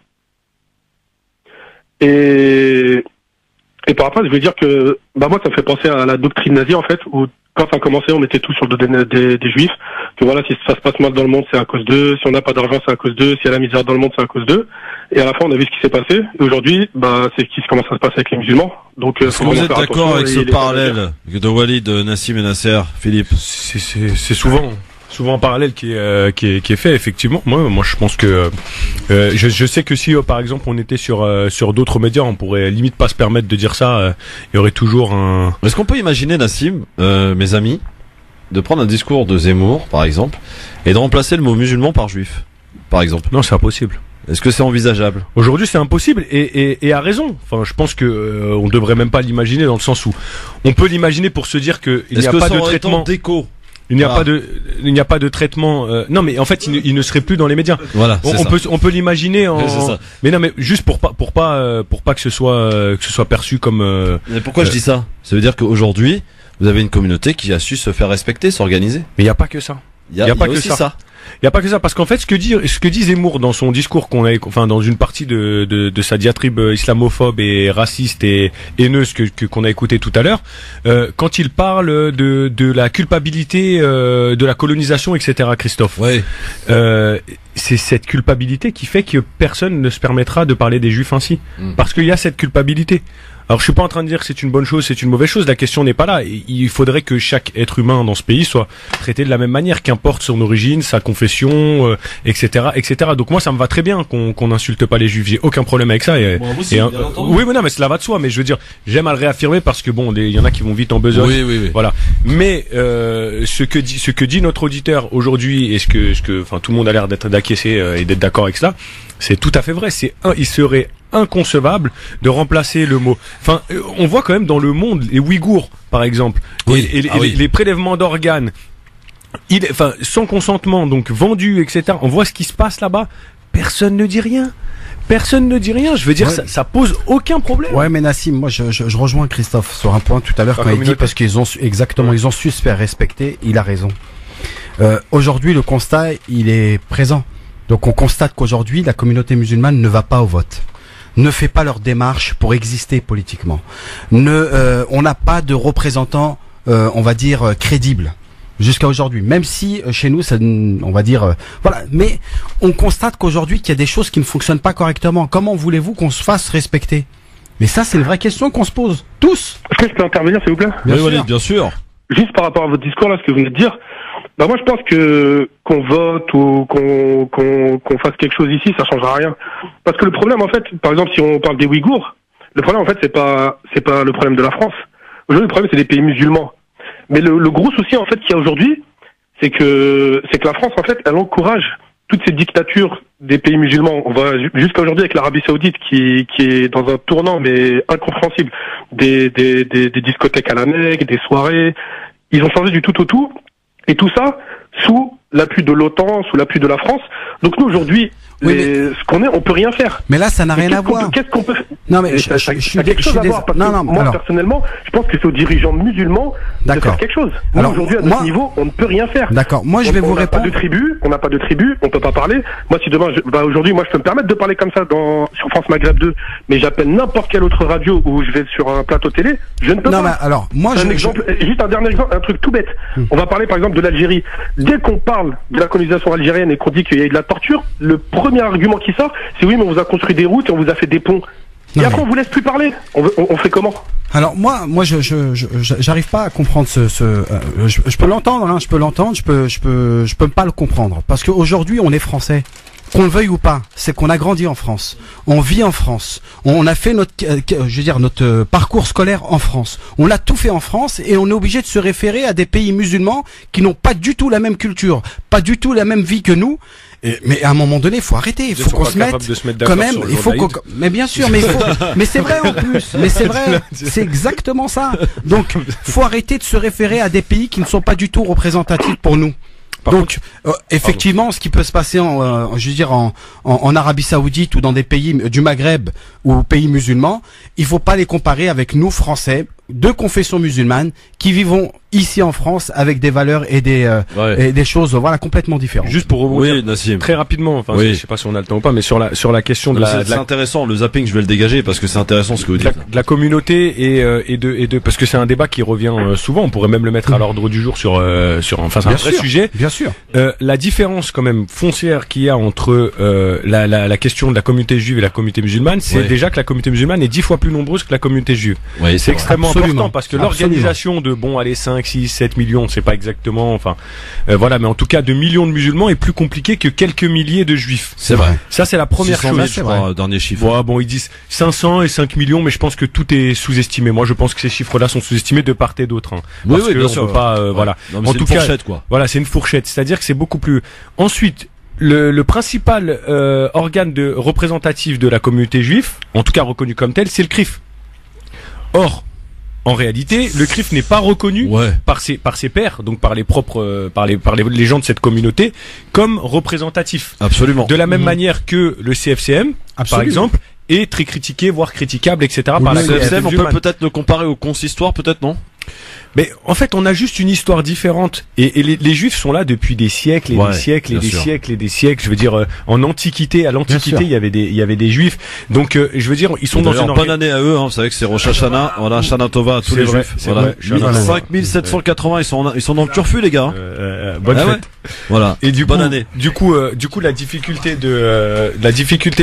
Et par rapport, je veux dire que, moi, ça me fait penser à la doctrine nazie, en fait, où quand ça a commencé, on mettait tout sur le dos des juifs, que voilà, si ça se passe mal dans le monde, c'est à cause d'eux, si on n'a pas d'argent, c'est à cause d'eux, s'il y a la misère dans le monde, c'est à cause d'eux. Et à la fin, on a vu ce qui s'est passé. Et aujourd'hui, c'est ce qui commence à se passer avec les musulmans. Donc,
est-ce que vous êtes d'accord avec ce parallèle de Walid, Nassim et Nasser, Philippe?
C'est souvent un parallèle qui est fait, effectivement. Moi je pense que je sais que si par exemple on était sur d'autres médias, on pourrait limite pas se permettre de dire ça. Il y aurait toujours un...
Est-ce qu'on peut imaginer, Nassim, mes amis, de prendre un discours de Zemmour par exemple et de remplacer le mot musulman par juif, par exemple?
Non, c'est impossible.
Est-ce que c'est envisageable?
Aujourd'hui, c'est impossible et à raison. Enfin, je pense que on devrait même pas l'imaginer, dans le sens où on peut l'imaginer pour se dire que il n'y a pas de traitement
d'écho.
Il n'y a pas de traitement. Non, mais en fait, il ne serait plus dans les médias.
Voilà.
On peut l'imaginer en.
C'est ça.
Mais non, mais juste pour pas que ce soit perçu comme.
Mais pourquoi je dis ça? Ça veut dire qu'aujourd'hui, vous avez une communauté qui a su se faire respecter, s'organiser.
Mais il y a pas que ça.
Il y a pas que ça.
Il y a pas que ça, parce qu'en fait, ce que dit Zemmour dans son discours dans une partie de sa diatribe islamophobe et raciste et haineuse qu'on a écouté tout à l'heure, quand il parle de la culpabilité de la colonisation, etc., Christophe.
Ouais.
C'est cette culpabilité qui fait que personne ne se permettra de parler des juifs ainsi, parce qu'il y a cette culpabilité. Alors je suis pas en train de dire que c'est une bonne chose, c'est une mauvaise chose, la question n'est pas là. Il faudrait que chaque être humain dans ce pays soit traité de la même manière, qu'importe son origine, sa confession, etc., etc. Donc moi ça me va très bien qu'on n'insulte pas les juifs, j'ai aucun problème avec ça. Oui, mais non, mais cela va de soi, mais je veux dire, j'aime à le réaffirmer parce que bon, il y en a qui vont vite en besogne.
Oui.
Voilà. Mais ce que dit notre auditeur aujourd'hui, et ce que tout le monde a l'air d'acquiescer et d'être d'accord avec cela, c'est tout à fait vrai. Il serait inconcevable de remplacer le mot. Enfin, on voit quand même dans le monde les Ouïghours, par exemple, les prélèvements d'organes, sans consentement, donc vendus, etc. On voit ce qui se passe là-bas. Personne ne dit rien. Je veux dire, ça pose aucun problème.
Ouais, mais Nassim, moi, je rejoins Christophe sur un point tout à l'heure quand il dit parce qu'ils ont ils ont su se faire respecter. Il a raison. Aujourd'hui, le constat, il est présent. Donc, on constate qu'aujourd'hui, la communauté musulmane ne va pas au vote. Ne fait pas leur démarche pour exister politiquement. On n'a pas de représentants, on va dire, crédibles jusqu'à aujourd'hui. Même si chez nous, on va dire, voilà. Mais on constate qu'aujourd'hui, qu'il y a des choses qui ne fonctionnent pas correctement. Comment voulez-vous qu'on se fasse respecter? Mais ça, c'est une vraie question qu'on se pose tous.
Est-ce que je peux intervenir, s'il vous plaît?
Bien sûr.
Juste par rapport à votre discours là, ce que vous venez de dire. Moi, je pense que qu'on vote ou qu'on fasse quelque chose ici, ça changera rien. Parce que le problème, en fait, par exemple, si on parle des Ouïghours, le problème, en fait, c'est pas le problème de la France. Aujourd'hui, le problème, c'est des pays musulmans. Mais le gros souci, en fait, qu'il y a aujourd'hui, c'est que la France, en fait, elle encourage toutes ces dictatures des pays musulmans. On va jusqu'à aujourd'hui avec l'Arabie Saoudite qui est dans un tournant mais incompréhensible. Des discothèques à la Mecque, des soirées. Ils ont changé du tout au tout. Et tout ça sous l'appui de l'OTAN, sous l'appui de la France. Donc nous aujourd'hui, ce qu'on est, on peut rien faire.
Mais là, ça n'a rien à voir.
Qu'est-ce qu'on peut?
Non, mais
ça a quelque chose à voir. Parce que moi, personnellement, je pense que c'est aux dirigeants musulmans de faire quelque chose. Nous, aujourd'hui, à notre niveau, on ne peut rien faire.
D'accord. Moi, je vais vous répondre.
On n'a pas de tribu, on peut pas parler. Moi, si demain, aujourd'hui, moi, je peux me permettre de parler comme ça sur France Maghreb 2, mais j'appelle n'importe quelle autre radio où je vais sur un plateau télé, je ne peux pas.
Non, mais alors, moi,
juste un dernier exemple, un truc tout bête. On va parler, par exemple, de l'Algérie. Dès qu'on parle de la colonisation algérienne et qu'on dit qu'il y a eu de la torture, le premier argument qui sort, c'est oui, mais on vous a construit des routes et on vous a fait des ponts. Et après, on vous laisse plus parler. On fait comment?
Alors moi, j'arrive pas à comprendre je peux l'entendre, hein, je peux pas le comprendre, parce qu'aujourd'hui, on est français. Qu'on le veuille ou pas, c'est qu'on a grandi en France, on vit en France, on a fait notre parcours scolaire en France, on a tout fait en France et on est obligé de se référer à des pays musulmans qui n'ont pas du tout la même culture, pas du tout la même vie que nous. Mais à un moment donné, il faut arrêter, il faut qu'on se mette quand même, mais bien sûr, mais c'est vrai en plus, mais c'est vrai, c'est exactement ça. Donc, faut arrêter de se référer à des pays qui ne sont pas du tout représentatifs pour nous. Donc, effectivement, ce qui peut se passer en Arabie Saoudite ou dans des pays du Maghreb ou pays musulmans, il faut pas les comparer avec nous, Français, de confession musulmane, qui vivons ici en France avec des valeurs et des choses, complètement différentes.
Juste pour rebondir très rapidement, je sais pas si on a le temps ou pas, mais sur la question de
c'est intéressant, le zapping, je vais le dégager parce que c'est intéressant ce que vous dites.
De la communauté et parce que c'est un débat qui revient souvent, on pourrait même le mettre à l'ordre du jour c'est un vrai sujet.
Bien sûr.
La différence quand même foncière qu'il y a entre la question de la communauté juive et la communauté musulmane, c'est déjà que la communauté musulmane est 10 fois plus nombreuse que la communauté juive. C'est extrêmement important parce que l'organisation de 5, 6, 7 millions, c'est pas exactement, mais en tout cas de millions de musulmans est plus compliqué que quelques milliers de juifs.
C'est vrai.
Ça c'est la première chose.
Je crois, dernier chiffre.
Ils disent 500 et 5 millions, mais je pense que tout est sous-estimé. Moi, je pense que ces chiffres-là sont sous-estimés de part et d'autre.
Oui, bien sûr.
On peut pas, voilà.
Non, mais en tout cas, fourchette, quoi.
Voilà, c'est une fourchette. C'est-à-dire que c'est beaucoup plus. Ensuite, le principal organe représentatif de la communauté juive, en tout cas reconnu comme tel, c'est le CRIF. Or, en réalité, le CRIF n'est pas reconnu par ses pairs, donc par les propres, par les gens de cette communauté, comme représentatif.
Absolument.
De la même manière que le CFCM, par exemple, est très critiqué, voire critiquable, etc. par la
CFCM, on peut peut-être le comparer au consistoire, peut-être, non?
Mais en fait, on a juste une histoire différente. Et les Juifs sont là depuis des siècles et des siècles et des siècles et des siècles. Je veux dire, en Antiquité, à l'Antiquité, il y avait des Juifs. Donc, je veux dire, ils sont dans une
bonne année à eux. Vous savez que c'est Rosh Hashanah. Voilà, Shana Tova à tous les Juifs. Voilà. 5780. Ils sont dans le turfu, les gars.
Bonne fête.
Voilà.
Et
bonne année.
Du coup, la difficulté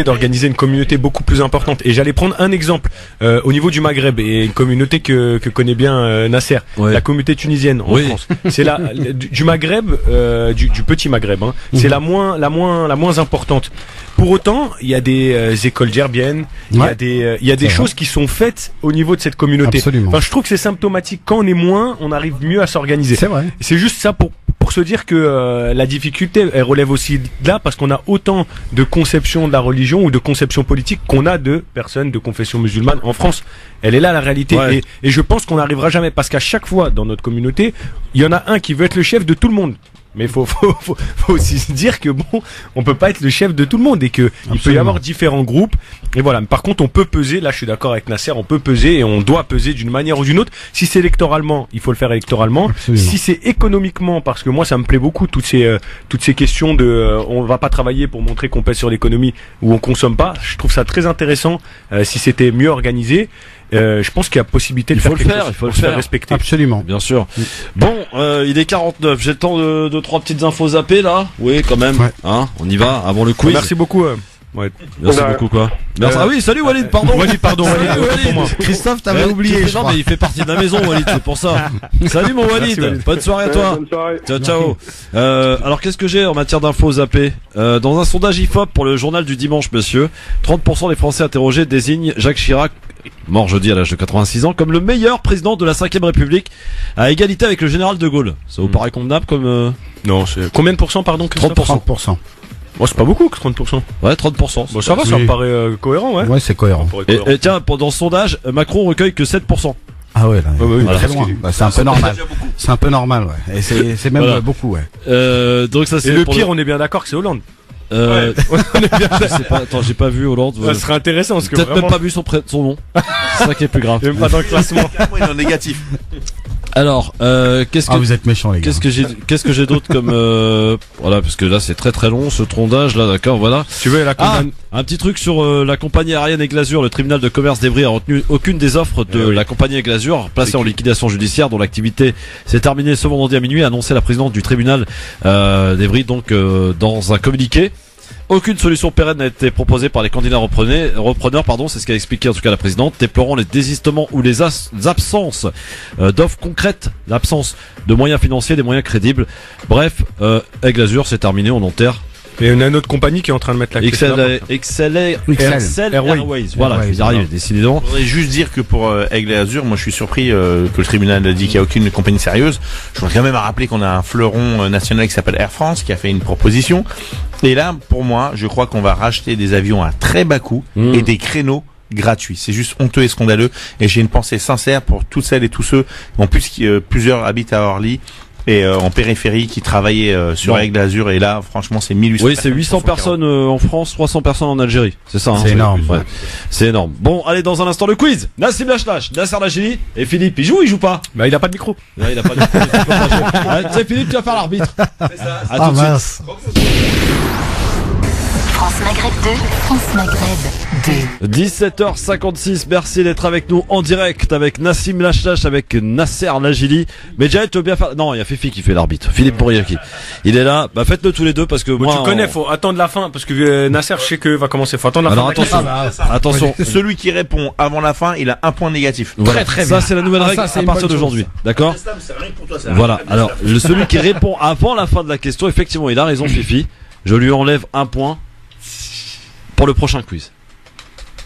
d'organiser une communauté beaucoup plus importante. Et j'allais prendre un exemple au niveau du Maghreb et une communauté que connaît bien Nasser. La communauté tunisienne en France, c'est du Maghreb, du petit Maghreb, c'est la moins importante. Pour autant, il y a des écoles djerbiennes, il y a des choses qui sont faites au niveau de cette communauté.
Absolument.
Je trouve que c'est symptomatique. Quand on est moins, on arrive mieux à s'organiser.
C'est vrai.
C'est juste ça pour se dire que la difficulté, elle relève aussi de là, parce qu'on a autant de conceptions de la religion ou de conceptions politiques qu'on a de personnes de confession musulmane en France. Elle est là la réalité. Et je pense qu'on n'arrivera jamais, parce qu'à chaque fois dans notre communauté, il y en a un qui veut être le chef de tout le monde. Mais faut aussi se dire que on peut pas être le chef de tout le monde et que il peut y avoir différents groupes. Et voilà. Mais par contre, on peut peser. Là, je suis d'accord avec Nasser. On peut peser et on doit peser d'une manière ou d'une autre. Si c'est électoralement, il faut le faire électoralement.
Absolument.
Si c'est économiquement, parce que moi, ça me plaît beaucoup toutes ces questions de, on va pas travailler pour montrer qu'on pèse sur l'économie ou on consomme pas. Je trouve ça très intéressant. Si c'était mieux organisé. Je pense qu'il y a possibilité de faire quelque chose.
Il faut le faire,
respecter.
Absolument.
Bien sûr. Bon, il est 49. J'ai le temps de 3 petites infos zappées là. Oui, quand même. Hein, on y va avant le quiz.
Merci beaucoup.
Merci beaucoup quoi. Merci. Ah oui, salut Walid, pardon.
Walid.
Pour moi.
Christophe, t'avais oublié.
Non mais il fait partie de la maison Walid, c'est pour ça. Salut mon Walid. Bonne soirée à toi.
Bonne soirée.
Ciao. Alors qu'est-ce que j'ai en matière d'infos zappées dans un sondage IFOP pour le journal du dimanche, monsieur, 30% des Français interrogés désignent Jacques Chirac, mort jeudi à l'âge de 86 ans, comme le meilleur président de la 5ème République, à égalité avec le général de Gaulle. Ça vous paraît convenable comme
Non, c'est combien de pourcents, pardon, Christophe?
30%.
Bon, c'est pas beaucoup, 30%.
Ouais, 30%.
Bon, ça va, ça me paraît cohérent, ouais.
Ouais, c'est cohérent.
Et tiens, pendant ce sondage, Macron recueille que 7%.
Ah ouais, là,
voilà,
très loin. C'est un peu normal. C'est un peu normal, ouais. Et c'est même beaucoup, ouais.
Donc ça, c'est
et le pire, on est bien d'accord que c'est Hollande.
Je sais pas, attends, j'ai pas vu Hollande.
Ça serait intéressant parce que
peut-être
vraiment...
même pas vu son nom. C'est ça qui est plus grave.
Même pas dans le classement.
Il est en négatif.
Alors, qu'est-ce que
vous êtes méchants les gars.
Qu'est-ce que j'ai d'autre comme voilà, parce que là c'est très très long ce sondage là, d'accord, voilà.
Tu veux la condamne...
un petit truc sur la compagnie aérienne Aigle-Azur. Le tribunal de commerce d'Evry a retenu aucune des offres de la compagnie Aigle-Azur placée en liquidation judiciaire, dont l'activité s'est terminée ce vendredi à minuit, a annoncé la présidente du tribunal d'Evry donc dans un communiqué. Aucune solution pérenne n'a été proposée par les candidats repreneurs, c'est ce qu'a expliqué en tout cas la présidente, déplorant les désistements ou les absences d'offres concrètes, l'absence de moyens financiers, des moyens crédibles. Bref, Aigle-Azur, c'est terminé, on enterre.
Et on a une autre compagnie qui est en train de mettre la
XL Airways. Voilà, je vais y arriver, décidément.
Je voudrais juste dire que pour Aigle et Azur, moi je suis surpris que le tribunal a dit qu'il n'y a aucune compagnie sérieuse. Je voudrais quand même rappeler qu'on a un fleuron national qui s'appelle Air France qui a fait une proposition. Et là, pour moi, je crois qu'on va racheter des avions à très bas coût et des créneaux gratuits. C'est juste honteux et scandaleux. Et j'ai une pensée sincère pour toutes celles et tous ceux, en plus plusieurs habitent à Orly et en périphérie qui travaillaient sur Aigle d'Azur, et là franchement c'est 1800
oui, c'est 800 personnes en France, 300 personnes en Algérie, c'est ça,
c'est énorme.
Ouais. C'est énorme. Bon, allez, dans un instant le quiz. Nassim Lachlache, Nasser Lachili et Philippe, il joue ou il joue pas?
Bah il a pas de micro.
Ouais, il a pas de micro. Tu sais Philippe, tu vas faire l'arbitre. C'est ça. À tout de suite.
France Maghreb 2, France Maghreb 2.
17h56, merci d'être avec nous en direct avec Nassim Lachlache, avec Nasser Lachili. Mais Jared, tu veux bien faire... Non, il y a Fifi qui fait l'arbitre, Philippe Bouriaki. Il est là, bah faites-le tous les deux parce que moi...
Tu connais, faut attendre la fin, parce que Nasser, je sais que va commencer, faut attendre la fin.
Alors attention,
celui qui répond avant la fin, il a un point négatif.
Voilà. Très bien. Ça c'est la nouvelle règle à partir d'aujourd'hui, d'accord? Voilà, alors celui qui répond avant la fin de la question, effectivement il a raison Fifi, je lui enlève un point pour le prochain quiz.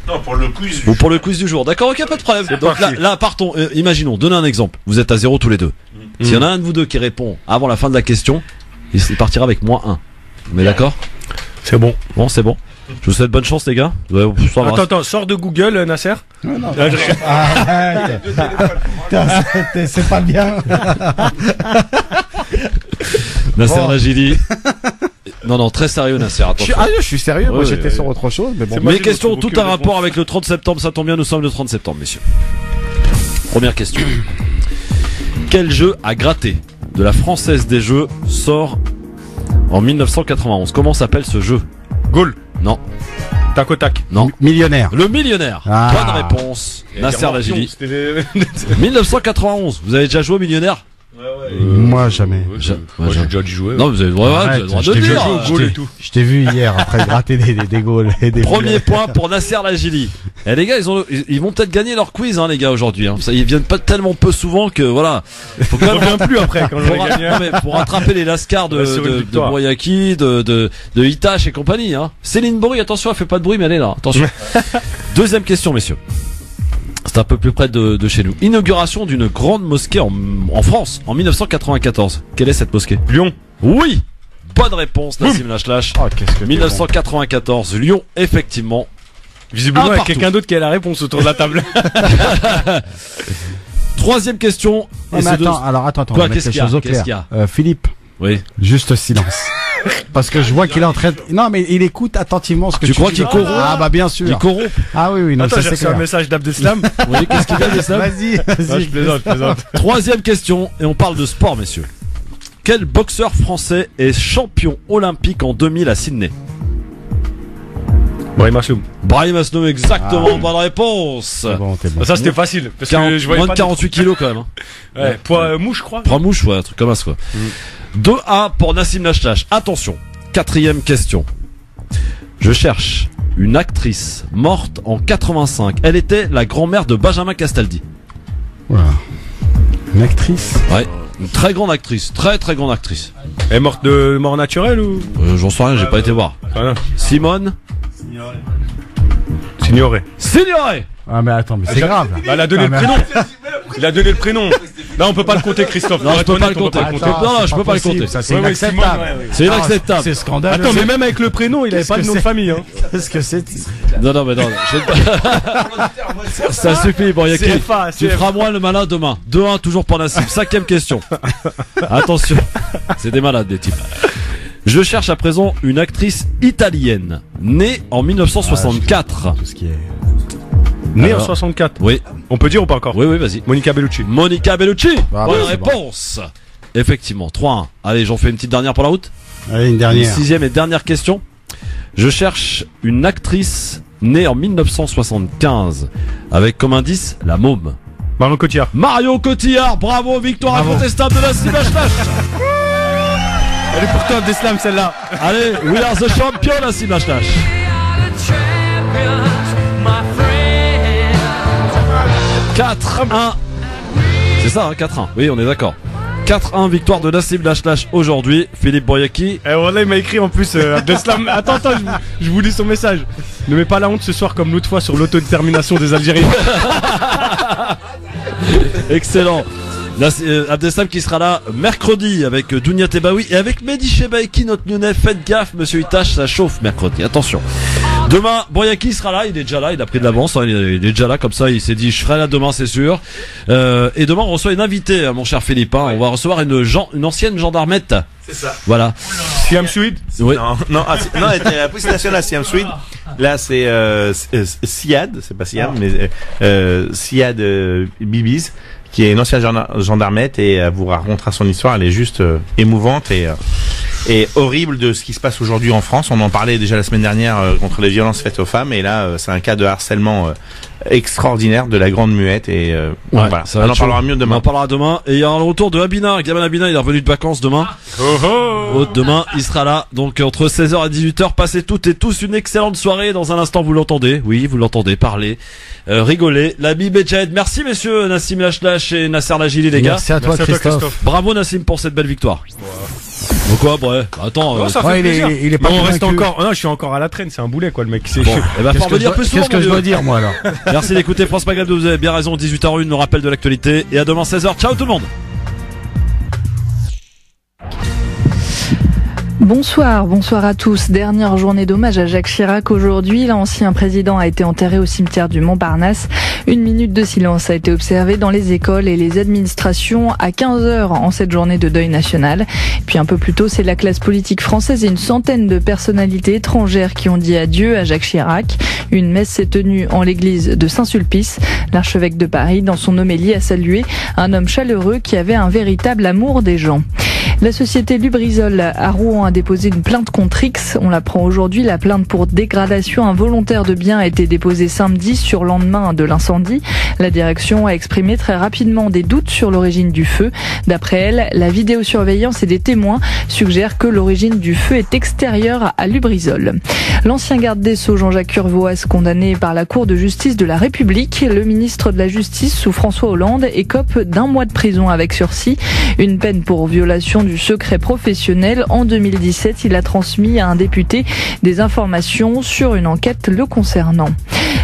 Non, pour le quiz.
Ou pour le quiz du jour. D'accord, ok, pas de problème. Donc là, partons. Imaginons, donnez un exemple. Vous êtes à 0 tous les deux. S'il y en a un de vous deux qui répond avant la fin de la question, il partira avec -1. Mais d'accord?
C'est bon.
Bon, c'est bon. Je vous souhaite bonne chance, les gars.
Attends, sors de Google, Nasser.
Non. Arrête. C'est pas bien.
Nasser Lachili. Non, très sérieux, Nasser.
Je suis sérieux, moi j'étais sur autre chose. Mais bon.
Mes questions ont tout un rapport avec le 30 septembre, ça tombe bien, nous sommes le 30 septembre, messieurs. Première question. Quel jeu à gratter de la Française des Jeux sort en 1991? Comment s'appelle ce jeu?
Gaulle.
Non.
Tac au tac.
Non.
Millionnaire.
Le millionnaire. Bonne réponse. Nasser Lachili. 1991. Vous avez déjà joué au millionnaire?
Moi jamais.
Moi j'ai déjà dû jouer.
Non, vous avez le droit de dire.
Je t'ai vu hier après gratter des goals et des
Premier point pour Nasser Lachili. Et les gars, ils vont peut-être gagner leur quiz, hein, les gars, aujourd'hui. Hein. Ça, ils viennent pas tellement peu souvent que voilà.
Faut quand même plus après quand
pour rattraper les lascars de Bouriaki, de Itache et compagnie. Hein. Céline Bory, attention, elle fait pas de bruit, mais elle est là. Attention. Deuxième question, messieurs. C'est un peu plus près de chez nous. Inauguration d'une grande mosquée en France en 1994. Quelle est cette mosquée?
Lyon.
Oui. Bonne réponse, Nassim Lachlache. 1994, Lyon, effectivement.
Visiblement, il y a quelqu'un d'autre qui a la réponse autour de la table.
Troisième question.
Attends.
Quoi, qu'est-ce qu'il y a?
Philippe.
Oui.
Juste silence. Parce que je vois qu'il est en train de... Non, mais il écoute attentivement ce que tu
crois qu'il corrompt?
Ah, bah, bien sûr.
Il corrompt?
Ah oui, non,
attends,
ça c'est
un message d'Abdeslam.
Oui, qu'est-ce qu'il y a d'Abdeslam?
Vas-y.
Non, je plaisante.
Troisième question, et on parle de sport, messieurs. Quel boxeur français est champion olympique en 2000 à Sydney?
Brahim Asloum.
Brahim Asloum, exactement, bonne réponse.
Bon.
Ça c'était facile. Parce que je voyais
moins de 48 kilos quand même. Hein.
Ouais, poids mouche, je crois.
Poids mouche, ouais, un truc comme ça, quoi. 2-1 pour Nassim Lachlache. Attention, quatrième question. Je cherche une actrice morte en 85. Elle était la grand-mère de Benjamin Castaldi.
Voilà. Une actrice?
Ouais, une très grande actrice, très grande actrice.
Elle est morte de mort naturelle ou?
J'en sais rien, j'ai pas été voir. Simone Signoret.
Ah mais attends, mais c'est grave.
Bah, elle a donné le prénom. Il a donné le prénom. Là on peut pas le compter, Christophe.
Non, je peux pas le compter. Non, je peux pas le compter.
Ça c'est inacceptable.
C'est inacceptable.
C'est scandaleux.
Attends, mais même avec le prénom, il avait pas de nom de famille. Hein.
Qu'est-ce que c'est?
Non. Ça suffit, bon, Yaki. Tu feras moins le malin demain. 2-1 toujours pour Nassim. Cinquième question. Attention. C'est des malades, des types. Je cherche à présent une actrice italienne, née en 1964.
Tout ce qui est... Née en 64.
Oui.
On peut dire ou pas encore?
Oui, vas-y.
Monica Bellucci.
Monica Bellucci. Bonne réponse. Bon. Effectivement, 3-1. Allez, j'en fais une petite dernière pour la route.
Allez, une dernière.
Une 6e et dernière question. Je cherche une actrice née en 1975, avec comme indice la môme.
Marion Cotillard.
Marion Cotillard, bravo, victoire incontestable de Nassim Lachlache.
Elle est pour toi, Abdeslam, celle-là.
Allez, we are the champion, Nassim Lachlache. 4-1. C'est ça, hein, 4-1. Oui, on est d'accord. 4-1, victoire de Nassim Lachlache aujourd'hui. Philippe Boyaki.
Eh, voilà, il m'a écrit en plus, Abdeslam. Attends, je vous lis son message. Ne mets pas la honte ce soir comme l'autre fois sur l'autodétermination des Algériens.
Excellent. Abdeslam qui sera là mercredi avec Dounia Tebaoui et avec Mehdi Chebaiki, notre Nyonnais. Faites gaffe, monsieur Itache, ça chauffe mercredi. Attention. Demain, Boyaki sera là, il est déjà là, il a pris de l'avance, hein, il est déjà là, comme ça, il s'est dit, je serai là demain, c'est sûr. Et demain, on reçoit une invitée, mon cher Philippe, hein. On va recevoir une ancienne gendarmette.
C'est ça.
Voilà.
Siam Suid?
Oui. Non, elle était à la police nationale Siam Suid. Là, c'est Siad, c'est pas Siam, mais Siad Bibiz, qui est une ancienne gendarmette, et elle vous racontera son histoire. Elle est juste émouvante et horrible de ce qui se passe aujourd'hui en France. On en parlait déjà la semaine dernière contre les violences faites aux femmes, et là c'est un cas de harcèlement extraordinaire de la grande muette, et voilà. On en parlera mieux demain.
On en parlera demain, et il y aura le retour de Abina. Gamal Abina, il est revenu de vacances demain. Demain, il sera là. Donc entre 16h et 18h, passez toutes et tous une excellente soirée. Dans un instant, vous l'entendez. Oui, vous l'entendez parler, rigoler. La Bible et Jed. Merci messieurs, Nassim Lachlache et Nasser Lajili, les gars.
Merci à toi, Christophe.
Bravo Nassim pour cette belle victoire. Pourquoi? Ouais, attends,
non, ça fait plaisir.
Il est pas
on reste encore. Non, je suis encore à la traîne. C'est un boulet, quoi, le mec.
Bon, et bah, faut revenir plus souvent.
Qu'est-ce que je dois dire, moi, alors?
Merci d'écouter France Maghreb, vous avez bien raison. 18h01, nous rappelle de l'actualité. Et à demain 16h. Ciao tout le monde.
Bonsoir à tous. Dernière journée d'hommage à Jacques Chirac aujourd'hui. L'ancien président a été enterré au cimetière du Montparnasse. Une minute de silence a été observée dans les écoles et les administrations à 15h en cette journée de deuil national. Puis un peu plus tôt, c'est la classe politique française et une centaine de personnalités étrangères qui ont dit adieu à Jacques Chirac. Une messe s'est tenue en l'église de Saint-Sulpice. L'archevêque de Paris, dans son homélie, a salué un homme chaleureux qui avait un véritable amour des gens. La société Lubrizol à Rouen a déposé une plainte contre X. On l'apprend aujourd'hui. La plainte pour dégradation involontaire de biens a été déposée samedi sur lendemain de l'incendie. La direction a exprimé très rapidement des doutes sur l'origine du feu. D'après elle, la vidéosurveillance et des témoins suggèrent que l'origine du feu est extérieure à Lubrizol. L'ancien garde des Sceaux Jean-Jacques Urvoas, condamné par la Cour de justice de la République, le ministre de la Justice sous François Hollande écope d'1 mois de prison avec sursis. Une peine pour violation du secret professionnel. En 2017, il a transmis à un député des informations sur une enquête le concernant.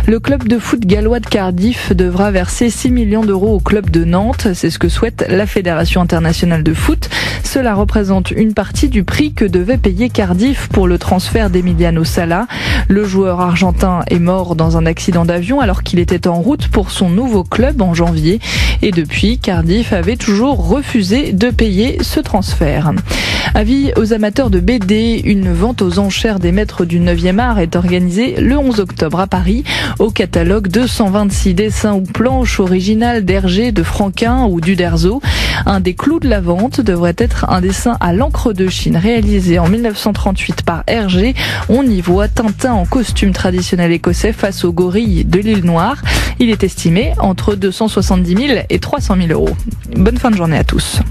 Le club de foot gallois de Cardiff devra verser 6 millions d'euros au club de Nantes. C'est ce que souhaite la Fédération internationale de foot. Cela représente une partie du prix que devait payer Cardiff pour le transfert d'Emiliano Sala. Le joueur argentin est mort dans un accident d'avion alors qu'il était en route pour son nouveau club en janvier. Et depuis, Cardiff avait toujours refusé de payer ce transfert. Avis aux amateurs de BD, une vente aux enchères des maîtres du 9e art est organisée le 11 octobre à Paris. Au catalogue, 226 dessins ou planches originales d'Hergé, de Franquin ou d'Uderzo. Un des clous de la vente devrait être un dessin à l'encre de Chine réalisé en 1938 par Hergé. On y voit Tintin en costume traditionnel écossais face aux gorilles de l'île Noire. Il est estimé entre 270 000 et 300 000 euros. Bonne fin de journée à tous.